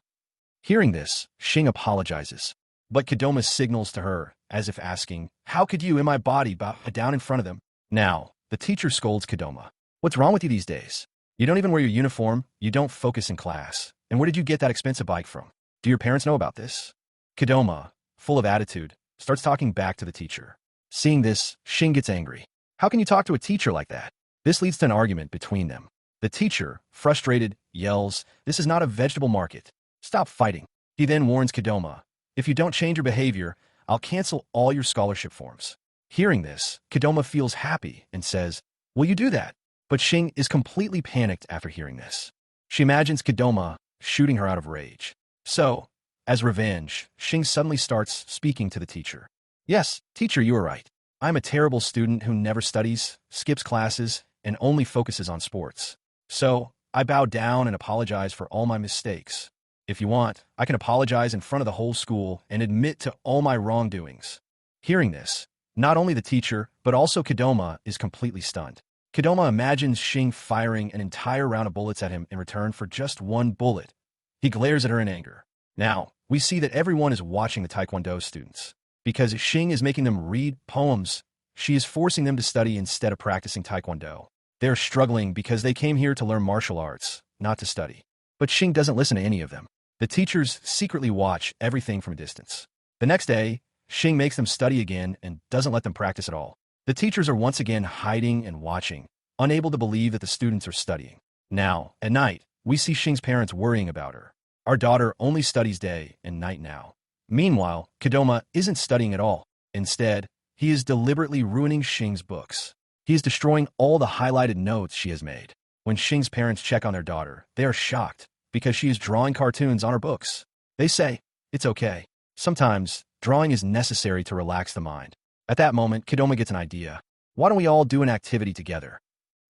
Hearing this, Xing apologizes, but Kdrama signals to her, as if asking, "How could you in my body bow down in front of them?" Now, the teacher scolds Kdrama. "What's wrong with you these days? You don't even wear your uniform, you don't focus in class, and where did you get that expensive bike from? Do your parents know about this?" Kdrama, full of attitude, starts talking back to the teacher. Seeing this, Xing gets angry. How can you talk to a teacher like that? This leads to an argument between them. The teacher, frustrated, yells, "This is not a vegetable market. Stop fighting." He then warns Kdrama, "If you don't change your behavior, I'll cancel all your scholarship forms." Hearing this, Kdrama feels happy and says, "Will you do that?" But Xing is completely panicked after hearing this. She imagines Kdrama shooting her out of rage. So, as revenge, Xing suddenly starts speaking to the teacher. "Yes, teacher, you are right. I'm a terrible student who never studies, skips classes, and only focuses on sports. So, I bow down and apologize for all my mistakes. If you want, I can apologize in front of the whole school and admit to all my wrongdoings." Hearing this, not only the teacher, but also Kdrama is completely stunned. Kdrama imagines Xing firing an entire round of bullets at him in return for just one bullet. He glares at her in anger. Now, we see that everyone is watching the Taekwondo students. Because Xing is making them read poems, she is forcing them to study instead of practicing Taekwondo. They're struggling because they came here to learn martial arts, not to study. But Xing doesn't listen to any of them. The teachers secretly watch everything from a distance. The next day, Xing makes them study again and doesn't let them practice at all. The teachers are once again hiding and watching, unable to believe that the students are studying. Now, at night, we see Xing's parents worrying about her. "Our daughter only studies day and night now." Meanwhile, Kdrama isn't studying at all. Instead, he is deliberately ruining Xing's books. He is destroying all the highlighted notes she has made. When Xing's parents check on their daughter, they are shocked because she is drawing cartoons on her books. They say, "It's okay. Sometimes, drawing is necessary to relax the mind." At that moment, Kdrama gets an idea. "Why don't we all do an activity together?"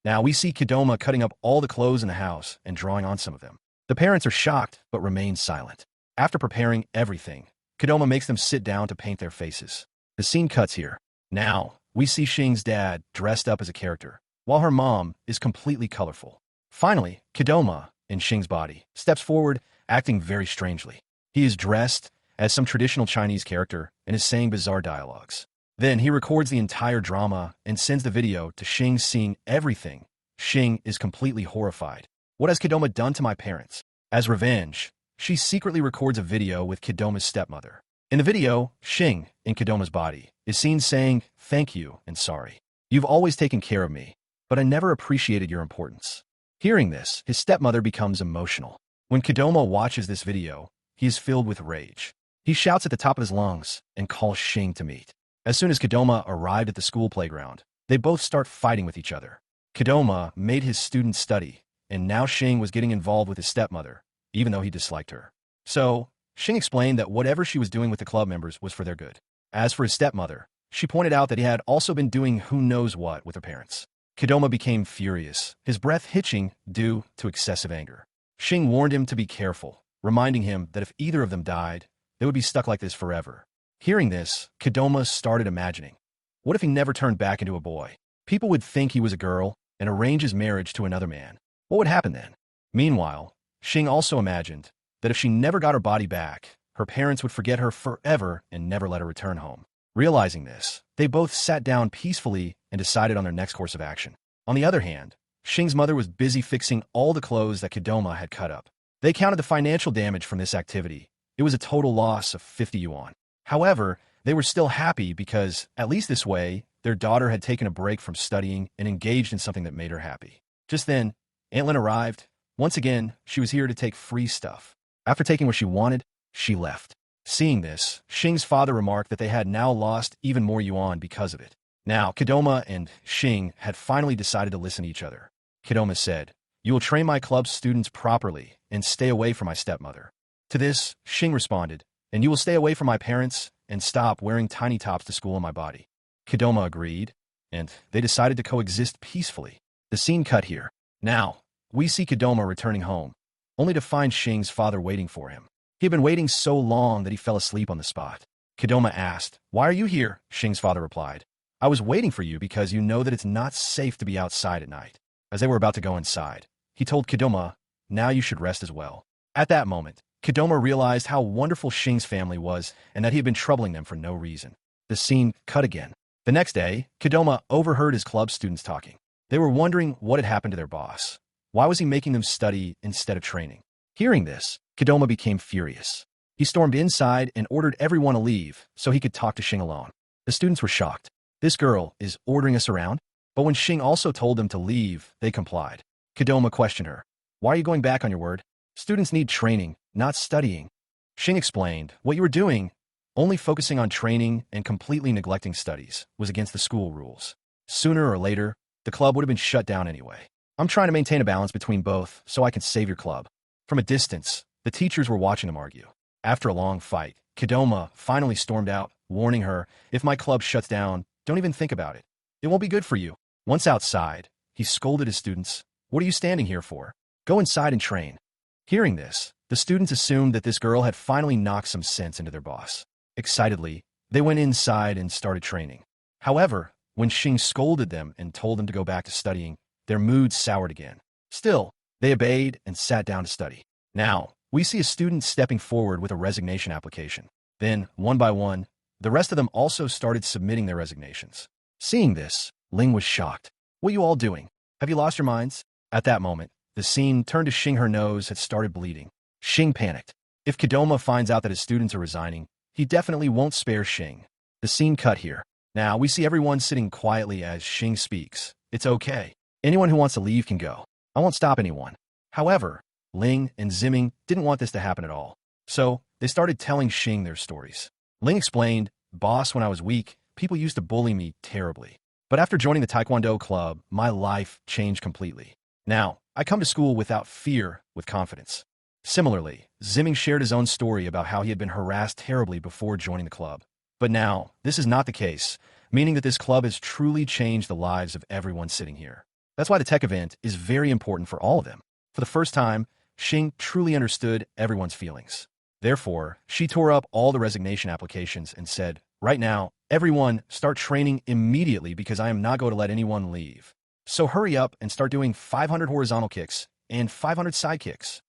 Now, we see Kdrama cutting up all the clothes in the house and drawing on some of them. The parents are shocked, but remain silent. After preparing everything, Kdrama makes them sit down to paint their faces. The scene cuts here. Now, we see Xing's dad dressed up as a character, while her mom is completely colorful. Finally, Kdrama, in Xing's body, steps forward, acting very strangely. He is dressed as some traditional Chinese character and is saying bizarre dialogues. Then he records the entire drama and sends the video to Xing seeing everything. Xing is completely horrified. "What has Kdrama done to my parents?" As revenge, she secretly records a video with Kdrama's stepmother. In the video, Xing, in Kdrama's body, is seen saying, "Thank you and sorry. You've always taken care of me, but I never appreciated your importance." Hearing this, his stepmother becomes emotional. When Kdrama watches this video, he is filled with rage. He shouts at the top of his lungs and calls Xing to meet. As soon as Kdrama arrived at the school playground, they both start fighting with each other. Kdrama made his students study, and now Xing was getting involved with his stepmother, even though he disliked her. So, Xing explained that whatever she was doing with the club members was for their good. As for his stepmother, she pointed out that he had also been doing who knows what with her parents. Kdrama became furious, his breath hitching due to excessive anger. Xing warned him to be careful, reminding him that if either of them died, they would be stuck like this forever. Hearing this, Kdrama started imagining, what if he never turned back into a boy? People would think he was a girl and arrange his marriage to another man. What would happen then? Meanwhile, Xing also imagined that if she never got her body back, her parents would forget her forever and never let her return home. Realizing this, they both sat down peacefully and decided on their next course of action. On the other hand, Xing's mother was busy fixing all the clothes that Kdrama had cut up. They counted the financial damage from this activity. It was a total loss of 50 yuan. However, they were still happy because, at least this way, their daughter had taken a break from studying and engaged in something that made her happy. Just then, Aunt Lin arrived. Once again, she was here to take free stuff. After taking what she wanted, she left. Seeing this, Xing's father remarked that they had now lost even more yuan because of it. Now, Kdrama and Xing had finally decided to listen to each other. Kdrama said, "You will train my club's students properly and stay away from my stepmother." To this, Xing responded, "And you will stay away from my parents and stop wearing tiny tops to school on my body." Kdrama agreed, and they decided to coexist peacefully. The scene cut here. Now, we see Kdrama returning home, only to find Xing's father waiting for him. He had been waiting so long that he fell asleep on the spot. Kdrama asked, "Why are you here?" Xing's father replied, "I was waiting for you because you know that it's not safe to be outside at night." As they were about to go inside, he told Kdrama, "Now you should rest as well." At that moment, Kdrama realized how wonderful Xing's family was and that he had been troubling them for no reason. The scene cut again. The next day, Kdrama overheard his club students talking. They were wondering what had happened to their boss. Why was he making them study instead of training? Hearing this, Kdrama became furious. He stormed inside and ordered everyone to leave so he could talk to Xing alone. The students were shocked. This girl is ordering us around? But when Xing also told them to leave, they complied. Kdrama questioned her. "Why are you going back on your word? Students need training, not studying." Xing explained, "What you were doing, only focusing on training and completely neglecting studies, was against the school rules. Sooner or later, the club would have been shut down anyway. I'm trying to maintain a balance between both so I can save your club." From a distance, the teachers were watching them argue. After a long fight, Kdrama finally stormed out, warning her, "If my club shuts down, don't even think about it. It won't be good for you." Once outside, he scolded his students. "What are you standing here for? Go inside and train." Hearing this, the students assumed that this girl had finally knocked some sense into their boss. Excitedly, they went inside and started training. However, when Xing scolded them and told them to go back to studying, their mood soured again. Still, they obeyed and sat down to study. Now, we see a student stepping forward with a resignation application. Then, one by one, the rest of them also started submitting their resignations. Seeing this, Ling was shocked. "What are you all doing? Have you lost your minds?" At that moment, the scene turned to Xing. Her nose had started bleeding. Xing panicked. If Kdrama finds out that his students are resigning, he definitely won't spare Xing. The scene cut here. Now, we see everyone sitting quietly as Xing speaks. "It's okay. Anyone who wants to leave can go. I won't stop anyone." However, Ling and Ziming didn't want this to happen at all. So, they started telling Xing their stories. Ling explained, "Boss, when I was weak, people used to bully me terribly. But after joining the Taekwondo club, my life changed completely. Now, I come to school without fear, with confidence." Similarly, Ziming shared his own story about how he had been harassed terribly before joining the club. But now, this is not the case, meaning that this club has truly changed the lives of everyone sitting here. That's why the tech event is very important for all of them. For the first time, Xing truly understood everyone's feelings. Therefore, she tore up all the resignation applications and said, "Right now, everyone start training immediately because I am not going to let anyone leave. So hurry up and start doing 500 horizontal kicks and 500 side kicks."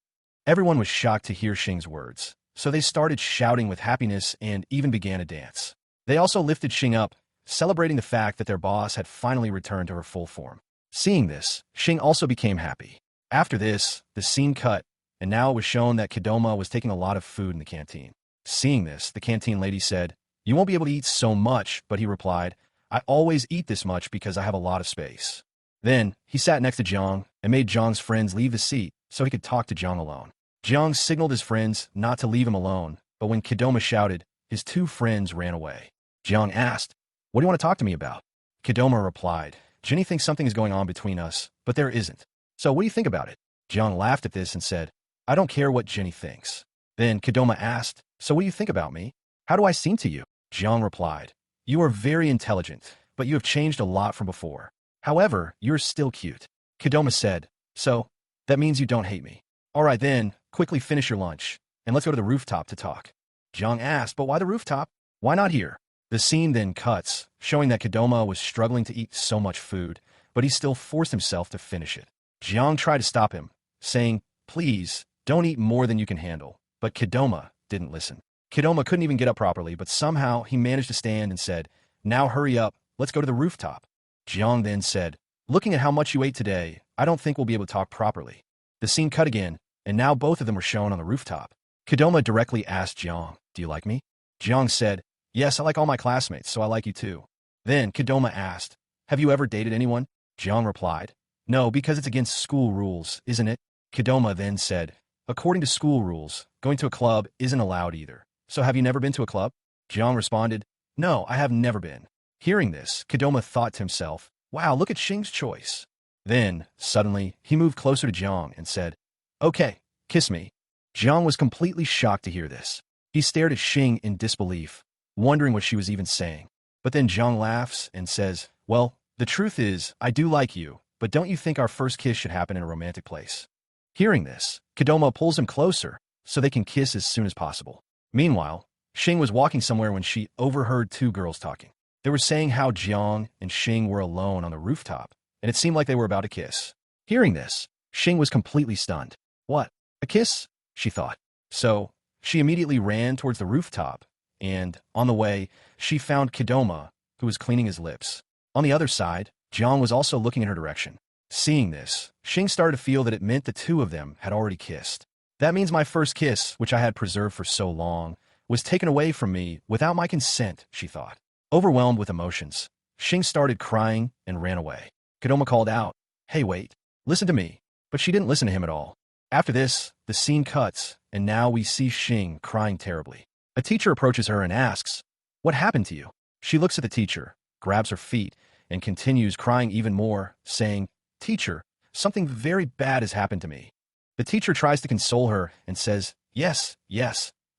Everyone was shocked to hear Xing's words, so they started shouting with happiness and even began a dance. They also lifted Xing up, celebrating the fact that their boss had finally returned to her full form. Seeing this, Xing also became happy. After this, the scene cut, and now it was shown that Kdrama was taking a lot of food in the canteen. Seeing this, the canteen lady said, "You won't be able to eat so much," but he replied, "I always eat this much because I have a lot of space." Then, he sat next to Jiang and made Jiang's friends leave the seat so he could talk to Jiang alone. Jiang signaled his friends not to leave him alone, but when Kdrama shouted, his two friends ran away. Jiang asked, "What do you want to talk to me about?" Kdrama replied, "Jenny thinks something is going on between us, but there isn't. So what do you think about it?" Jiang laughed at this and said, "I don't care what Jenny thinks." Then Kdrama asked, "So what do you think about me? How do I seem to you?" Jiang replied, "You are very intelligent, but you have changed a lot from before. However, you're still cute." Kdrama said, "So, that means you don't hate me. All right then, quickly finish your lunch, and let's go to the rooftop to talk." Jiang asked, "But why the rooftop? Why not here?" The scene then cuts, showing that Kdrama was struggling to eat so much food, but he still forced himself to finish it. Jiang tried to stop him, saying, "Please, don't eat more than you can handle." But Kdrama didn't listen. Kdrama couldn't even get up properly, but somehow he managed to stand and said, "Now hurry up, let's go to the rooftop." Jiang then said, "Looking at how much you ate today, I don't think we'll be able to talk properly." The scene cut again, and now both of them were shown on the rooftop. Kdrama directly asked Jiang, "Do you like me?" Jiang said, "Yes, I like all my classmates, so I like you too." Then Kdrama asked, "Have you ever dated anyone?" Jiang replied, "No, because it's against school rules, isn't it?" Kdrama then said, "According to school rules, going to a club isn't allowed either. So have you never been to a club?" Jiang responded, "No, I have never been." Hearing this, Kdrama thought to himself, "Wow, look at Xing's choice." Then, suddenly, he moved closer to Jiang and said, "Okay, kiss me." Jiang was completely shocked to hear this. He stared at Xing in disbelief, wondering what she was even saying. But then Jiang laughs and says, "Well, the truth is, I do like you, but don't you think our first kiss should happen in a romantic place?" Hearing this, Kdrama pulls him closer, so they can kiss as soon as possible. Meanwhile, Xing was walking somewhere when she overheard two girls talking. They were saying how Jiang and Xing were alone on the rooftop, and it seemed like they were about to kiss. Hearing this, Xing was completely stunned. What? A kiss? She thought. So, she immediately ran towards the rooftop, and, on the way, she found Kdrama, who was cleaning his lips. On the other side, Jiang was also looking in her direction. Seeing this, Xing started to feel that it meant the two of them had already kissed. That means my first kiss, which I had preserved for so long, was taken away from me without my consent, she thought. Overwhelmed with emotions, Xing started crying and ran away. Kdrama called out, "Hey, wait, listen to me." But she didn't listen to him at all. After this, the scene cuts, and now we see Xing crying terribly. A teacher approaches her and asks, "What happened to you?" She looks at the teacher, grabs her feet, and continues crying even more, saying, "Teacher, something very bad has happened to me." The teacher tries to console her and says, Yes,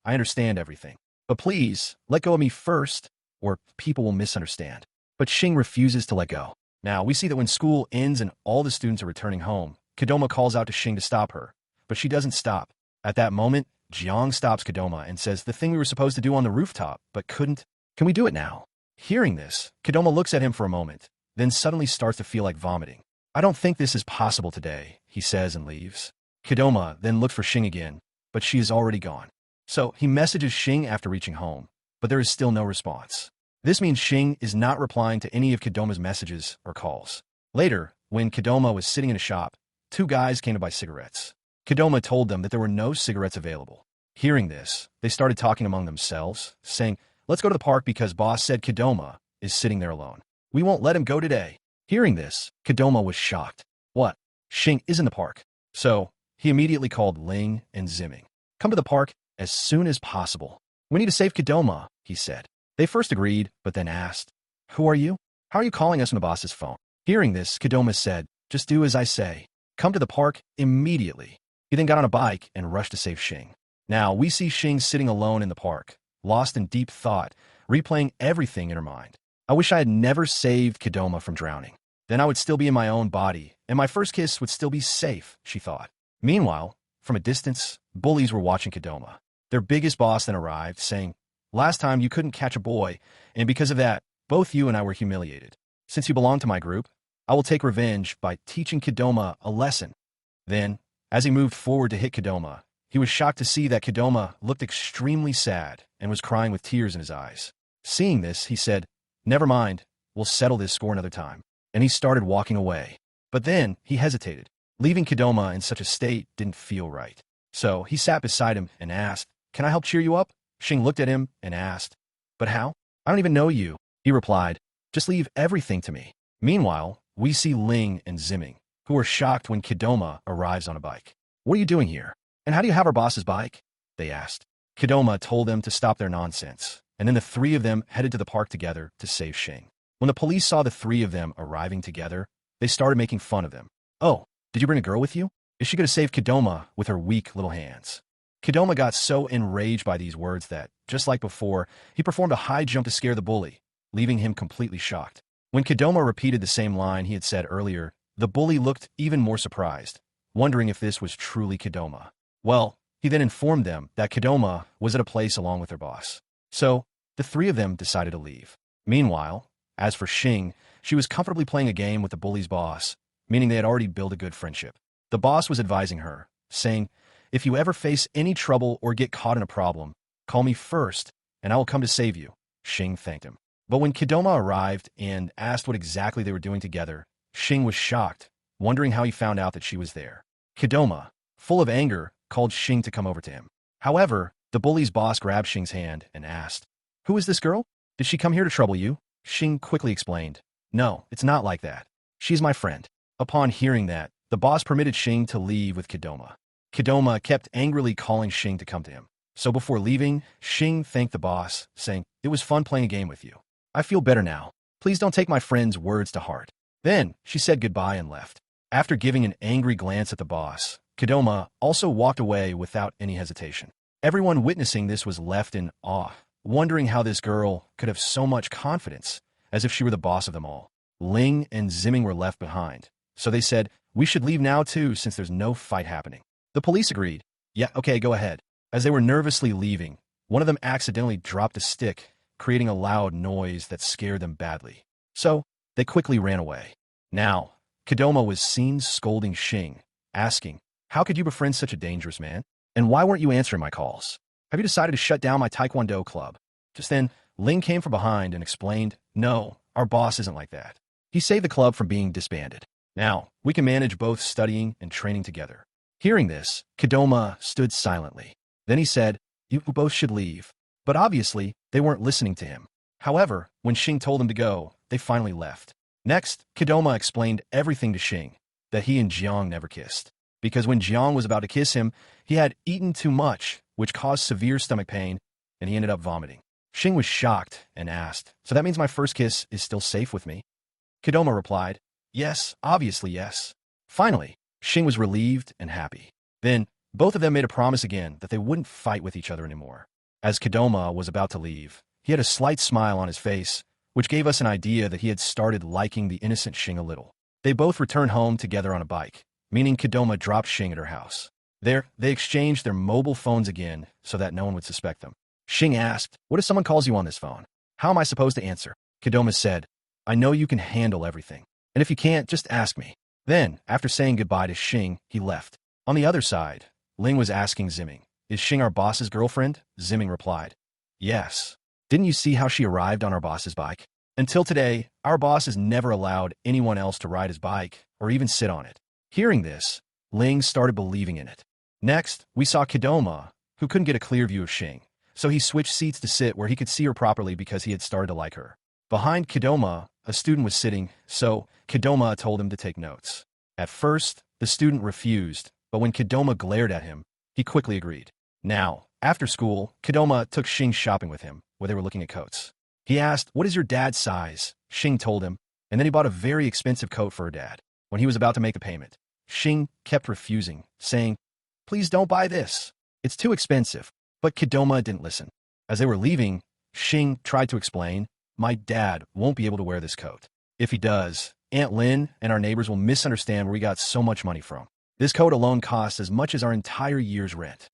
I understand everything. But please, let go of me first, or people will misunderstand." But Xing refuses to let go. Now, we see that when school ends and all the students are returning home, Kdrama calls out to Xing to stop her, but she doesn't stop. At that moment, Jiang stops Kdrama and says the thing we were supposed to do on the rooftop, but couldn't. Can we do it now? Hearing this, Kdrama looks at him for a moment, then suddenly starts to feel like vomiting. "I don't think this is possible today," he says and leaves. Kdrama then looks for Xing again, but she is already gone. So he messages Xing after reaching home, but there is still no response. This means Xing is not replying to any of Kdrama's messages or calls. Later, when Kdrama was sitting in a shop, two guys came to buy cigarettes. Kdrama told them that there were no cigarettes available. Hearing this, they started talking among themselves, saying, "Let's go to the park because boss said Kdrama is sitting there alone. We won't let him go today." Hearing this, Kdrama was shocked. What? Xing is in the park. So, he immediately called Ling and Zimming. "Come to the park as soon as possible. We need to save Kdrama," he said. They first agreed, but then asked, "Who are you? How are you calling us on the boss's phone?" Hearing this, Kdrama said, "Just do as I say. Come to the park immediately." He then got on a bike and rushed to save Xing. Now, we see Xing sitting alone in the park, lost in deep thought, replaying everything in her mind. "I wish I had never saved Kdrama from drowning. Then I would still be in my own body, and my first kiss would still be safe," she thought. Meanwhile, from a distance, bullies were watching Kdrama. Their biggest boss then arrived, saying, "Last time you couldn't catch a boy, and because of that, both you and I were humiliated. Since you belong to my group, I will take revenge by teaching Kdrama a lesson." Then, as he moved forward to hit Kdrama, he was shocked to see that Kdrama looked extremely sad and was crying with tears in his eyes. Seeing this, he said, "Never mind, we'll settle this score another time." And he started walking away. But then, he hesitated. Leaving Kdrama in such a state didn't feel right. So, he sat beside him and asked, "Can I help cheer you up?" Xing looked at him and asked, "But how?" "I don't even know you." He replied, "Just leave everything to me." Meanwhile, we see Ling and Zimming, who are shocked when Kdrama arrives on a bike. "What are you doing here? And how do you have our boss's bike?" they asked. Kdrama told them to stop their nonsense, and then the three of them headed to the park together to save Xing. When the police saw the three of them arriving together, they started making fun of them. "Oh, did you bring a girl with you? Is she going to save Kdrama with her weak little hands?" Kdrama got so enraged by these words that, just like before, he performed a high jump to scare the bully, leaving him completely shocked. When Kdrama repeated the same line he had said earlier, the bully looked even more surprised, wondering if this was truly Kdrama. Well, he then informed them that Kdrama was at a place along with her boss. So, the three of them decided to leave. Meanwhile, as for Xing, she was comfortably playing a game with the bully's boss, meaning they had already built a good friendship. The boss was advising her, saying, "If you ever face any trouble or get caught in a problem, call me first, and I will come to save you." Xing thanked him. But when Kdrama arrived and asked what exactly they were doing together, Xing was shocked, wondering how he found out that she was there. Kdrama, full of anger, called Xing to come over to him. However, the bully's boss grabbed Xing's hand and asked, "Who is this girl? Did she come here to trouble you?" Xing quickly explained, "No, it's not like that. She's my friend." Upon hearing that, the boss permitted Xing to leave with Kdrama. Kdrama kept angrily calling Xing to come to him. So before leaving, Xing thanked the boss, saying, "It was fun playing a game with you. I feel better now. Please don't take my friend's words to heart." Then, she said goodbye and left. After giving an angry glance at the boss, Kdrama also walked away without any hesitation. Everyone witnessing this was left in awe, wondering how this girl could have so much confidence, as if she were the boss of them all. Ling and Zimming were left behind, so they said, "We should leave now too since there's no fight happening." The police agreed. "Yeah, okay, go ahead." As they were nervously leaving, one of them accidentally dropped a stick, creating a loud noise that scared them badly. So, they quickly ran away. Now, Kdrama was seen scolding Xing, asking, "How could you befriend such a dangerous man? And why weren't you answering my calls? Have you decided to shut down my Taekwondo club?" Just then, Ling came from behind and explained, "No, our boss isn't like that. He saved the club from being disbanded. Now, we can manage both studying and training together." Hearing this, Kdrama stood silently. Then he said, "You both should leave." But obviously, they weren't listening to him. However, when Xing told them to go, they finally left. Next, Kdrama explained everything to Xing, that he and Jiang never kissed. Because when Jiang was about to kiss him, he had eaten too much, which caused severe stomach pain, and he ended up vomiting. Xing was shocked and asked, "So that means my first kiss is still safe with me?" Kdrama replied, "Yes, obviously yes." Finally, Xing was relieved and happy. Then, both of them made a promise again that they wouldn't fight with each other anymore. As Kdrama was about to leave, he had a slight smile on his face, which gave us an idea that he had started liking the innocent Xing a little. They both returned home together on a bike, meaning Kdrama dropped Xing at her house. There, they exchanged their mobile phones again so that no one would suspect them. Xing asked, "What if someone calls you on this phone? How am I supposed to answer?" Kdrama said, "I know you can handle everything, and if you can't, just ask me." Then, after saying goodbye to Xing, he left. On the other side, Ling was asking Ziming, "Is Xing our boss's girlfriend?" Ziming replied, "Yes. Didn't you see how she arrived on our boss's bike? Until today, our boss has never allowed anyone else to ride his bike or even sit on it." Hearing this, Ling started believing in it. Next, we saw Kdrama, who couldn't get a clear view of Xing, so he switched seats to sit where he could see her properly because he had started to like her. Behind Kdrama, a student was sitting, so Kdrama told him to take notes. At first, the student refused, but when Kdrama glared at him, he quickly agreed. Now, after school, Kdrama took Xing shopping with him, where they were looking at coats. He asked, "What is your dad's size?" Xing told him, and then he bought a very expensive coat for her dad. When he was about to make the payment, Xing kept refusing, saying, "Please don't buy this. It's too expensive." But Kdrama didn't listen. As they were leaving, Xing tried to explain, "My dad won't be able to wear this coat. If he does, Aunt Lin and our neighbors will misunderstand where we got so much money from. This coat alone costs as much as our entire year's rent."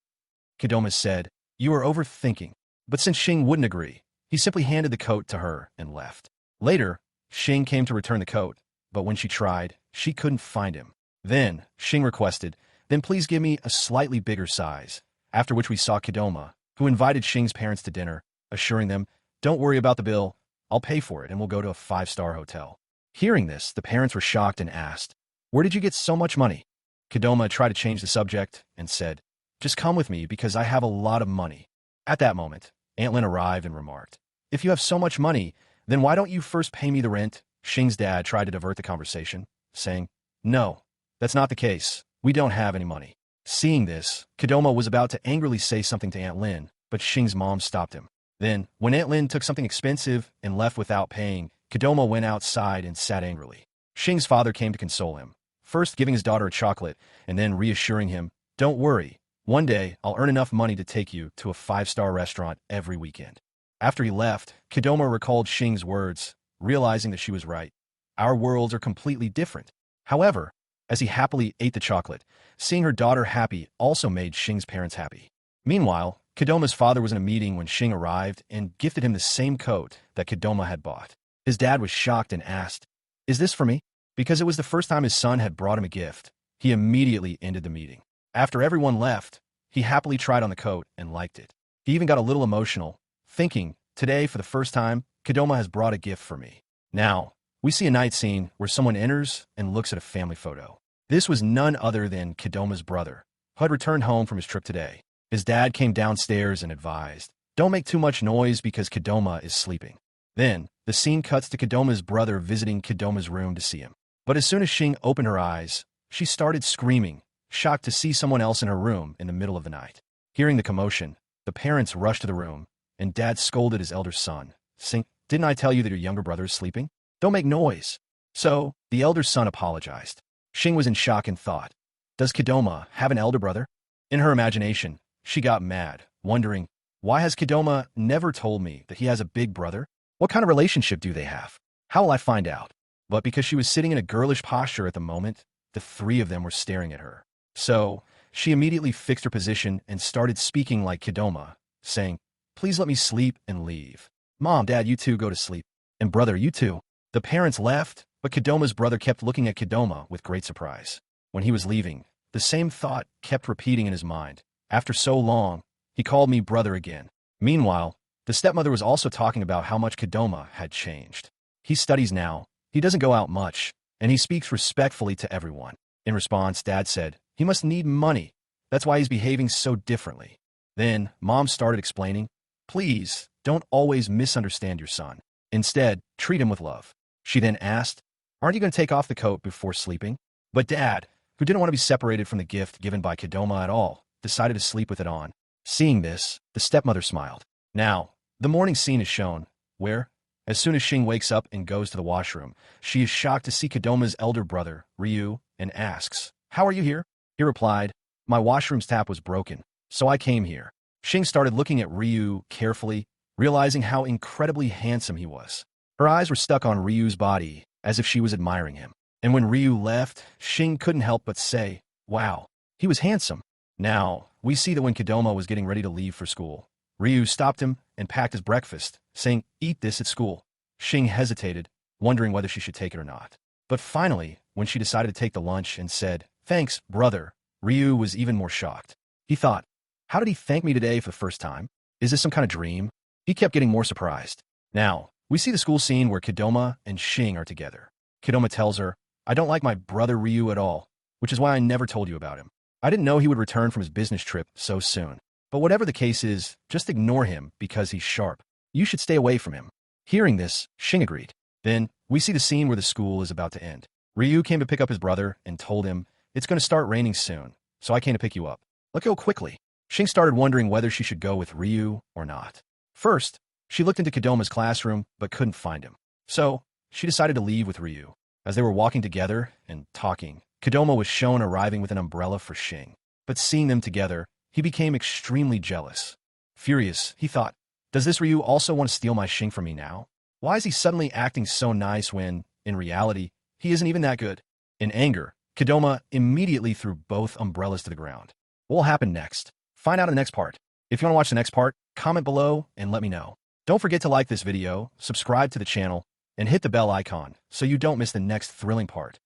Kdrama said, "You are overthinking." But since Xing wouldn't agree, he simply handed the coat to her and left. Later, Xing came to return the coat, but when she tried, she couldn't find him. Then, Xing requested, "Then please give me a slightly bigger size," after which we saw Kdrama, who invited Xing's parents to dinner, assuring them, "Don't worry about the bill. I'll pay for it and we'll go to a 5-star hotel." Hearing this, the parents were shocked and asked, "Where did you get so much money?" Kdrama tried to change the subject and said, "Just come with me because I have a lot of money." At that moment, Aunt Lin arrived and remarked, "If you have so much money, then why don't you first pay me the rent?" Xing's dad tried to divert the conversation, saying, "No, that's not the case. We don't have any money." Seeing this, Kdrama was about to angrily say something to Aunt Lin, but Xing's mom stopped him. Then, when Aunt Lin took something expensive and left without paying, Kdrama went outside and sat angrily. Xing's father came to console him, first giving his daughter a chocolate and then reassuring him, "Don't worry. One day, I'll earn enough money to take you to a 5-star restaurant every weekend." After he left, Kdrama recalled Xing's words, realizing that she was right. Our worlds are completely different. However, as he happily ate the chocolate, seeing her daughter happy also made Xing's parents happy. Meanwhile, Kdrama's father was in a meeting when Xing arrived and gifted him the same coat that Kdrama had bought. His dad was shocked and asked, "Is this for me?" Because it was the first time his son had brought him a gift, he immediately ended the meeting. After everyone left, he happily tried on the coat and liked it. He even got a little emotional, thinking, "Today, for the first time, Kdrama has brought a gift for me." Now, we see a night scene where someone enters and looks at a family photo. This was none other than Kdrama's brother, who had returned home from his trip today. His dad came downstairs and advised, "Don't make too much noise because Kdrama is sleeping." Then, the scene cuts to Kdrama's brother visiting Kdrama's room to see him. But as soon as Xing opened her eyes, she started screaming, shocked to see someone else in her room in the middle of the night. Hearing the commotion, the parents rushed to the room, and Dad scolded his elder son, saying, "Didn't I tell you that your younger brother is sleeping? Don't make noise." So, the elder son apologized. Xing was in shock and thought, "Does Kdrama have an elder brother?" In her imagination, she got mad, wondering, why has Kdrama never told me that he has a big brother? What kind of relationship do they have? How will I find out? But because she was sitting in a girlish posture at the moment, the three of them were staring at her. So, She immediately fixed her position and started speaking like Kdrama, saying, "Please let me sleep and leave. Mom, Dad, you two go to sleep. And brother, you too." The parents left, but Kdrama's brother kept looking at Kdrama with great surprise. When he was leaving, the same thought kept repeating in his mind. After so long, he called me brother again. Meanwhile, the stepmother was also talking about how much Kdrama had changed. He studies now, he doesn't go out much, and he speaks respectfully to everyone. In response, Dad said, "He must need money. That's why he's behaving so differently." Then, Mom started explaining, "Please, don't always misunderstand your son. Instead, treat him with love." She then asked, "Aren't you going to take off the coat before sleeping?" But Dad, who didn't want to be separated from the gift given by Kdrama at all, decided to sleep with it on. Seeing this, the stepmother smiled. Now, the morning scene is shown, where, as soon as Xing wakes up and goes to the washroom, she is shocked to see Kdrama's elder brother, Ryu, and asks, "How are you here?" He replied, "My washroom's tap was broken, so I came here." Xing started looking at Ryu carefully, realizing how incredibly handsome he was. Her eyes were stuck on Ryu's body, as if she was admiring him. And when Ryu left, Xing couldn't help but say, "Wow, he was handsome." Now, we see that when Kdrama was getting ready to leave for school, Ryu stopped him and packed his breakfast, saying, "Eat this at school." Xing hesitated, wondering whether she should take it or not. But finally, when she decided to take the lunch and said, "Thanks, brother," Ryu was even more shocked. He thought, "How did he thank me today for the first time? Is this some kind of dream?" He kept getting more surprised. Now, we see the school scene where Kdrama and Xing are together. Kdrama tells her, "I don't like my brother Ryu at all, which is why I never told you about him. I didn't know he would return from his business trip so soon. But whatever the case is, just ignore him because he's sharp. You should stay away from him." Hearing this, Xing agreed. Then, we see the scene where the school is about to end. Ryu came to pick up his brother and told him, "It's going to start raining soon, so I came to pick you up. Let's go quickly." Xing started wondering whether she should go with Ryu or not. First, she looked into Kdrama's classroom but couldn't find him. So, she decided to leave with Ryu. As they were walking together and talking, Kdrama was shown arriving with an umbrella for Xing. But seeing them together, he became extremely jealous. Furious, he thought, "Does this Ryu also want to steal my Xing from me now? Why is he suddenly acting so nice when, in reality, he isn't even that good?" In anger, Kdrama immediately threw both umbrellas to the ground. What will happen next? Find out in the next part. If you want to watch the next part, comment below and let me know. Don't forget to like this video, subscribe to the channel, and hit the bell icon so you don't miss the next thrilling part.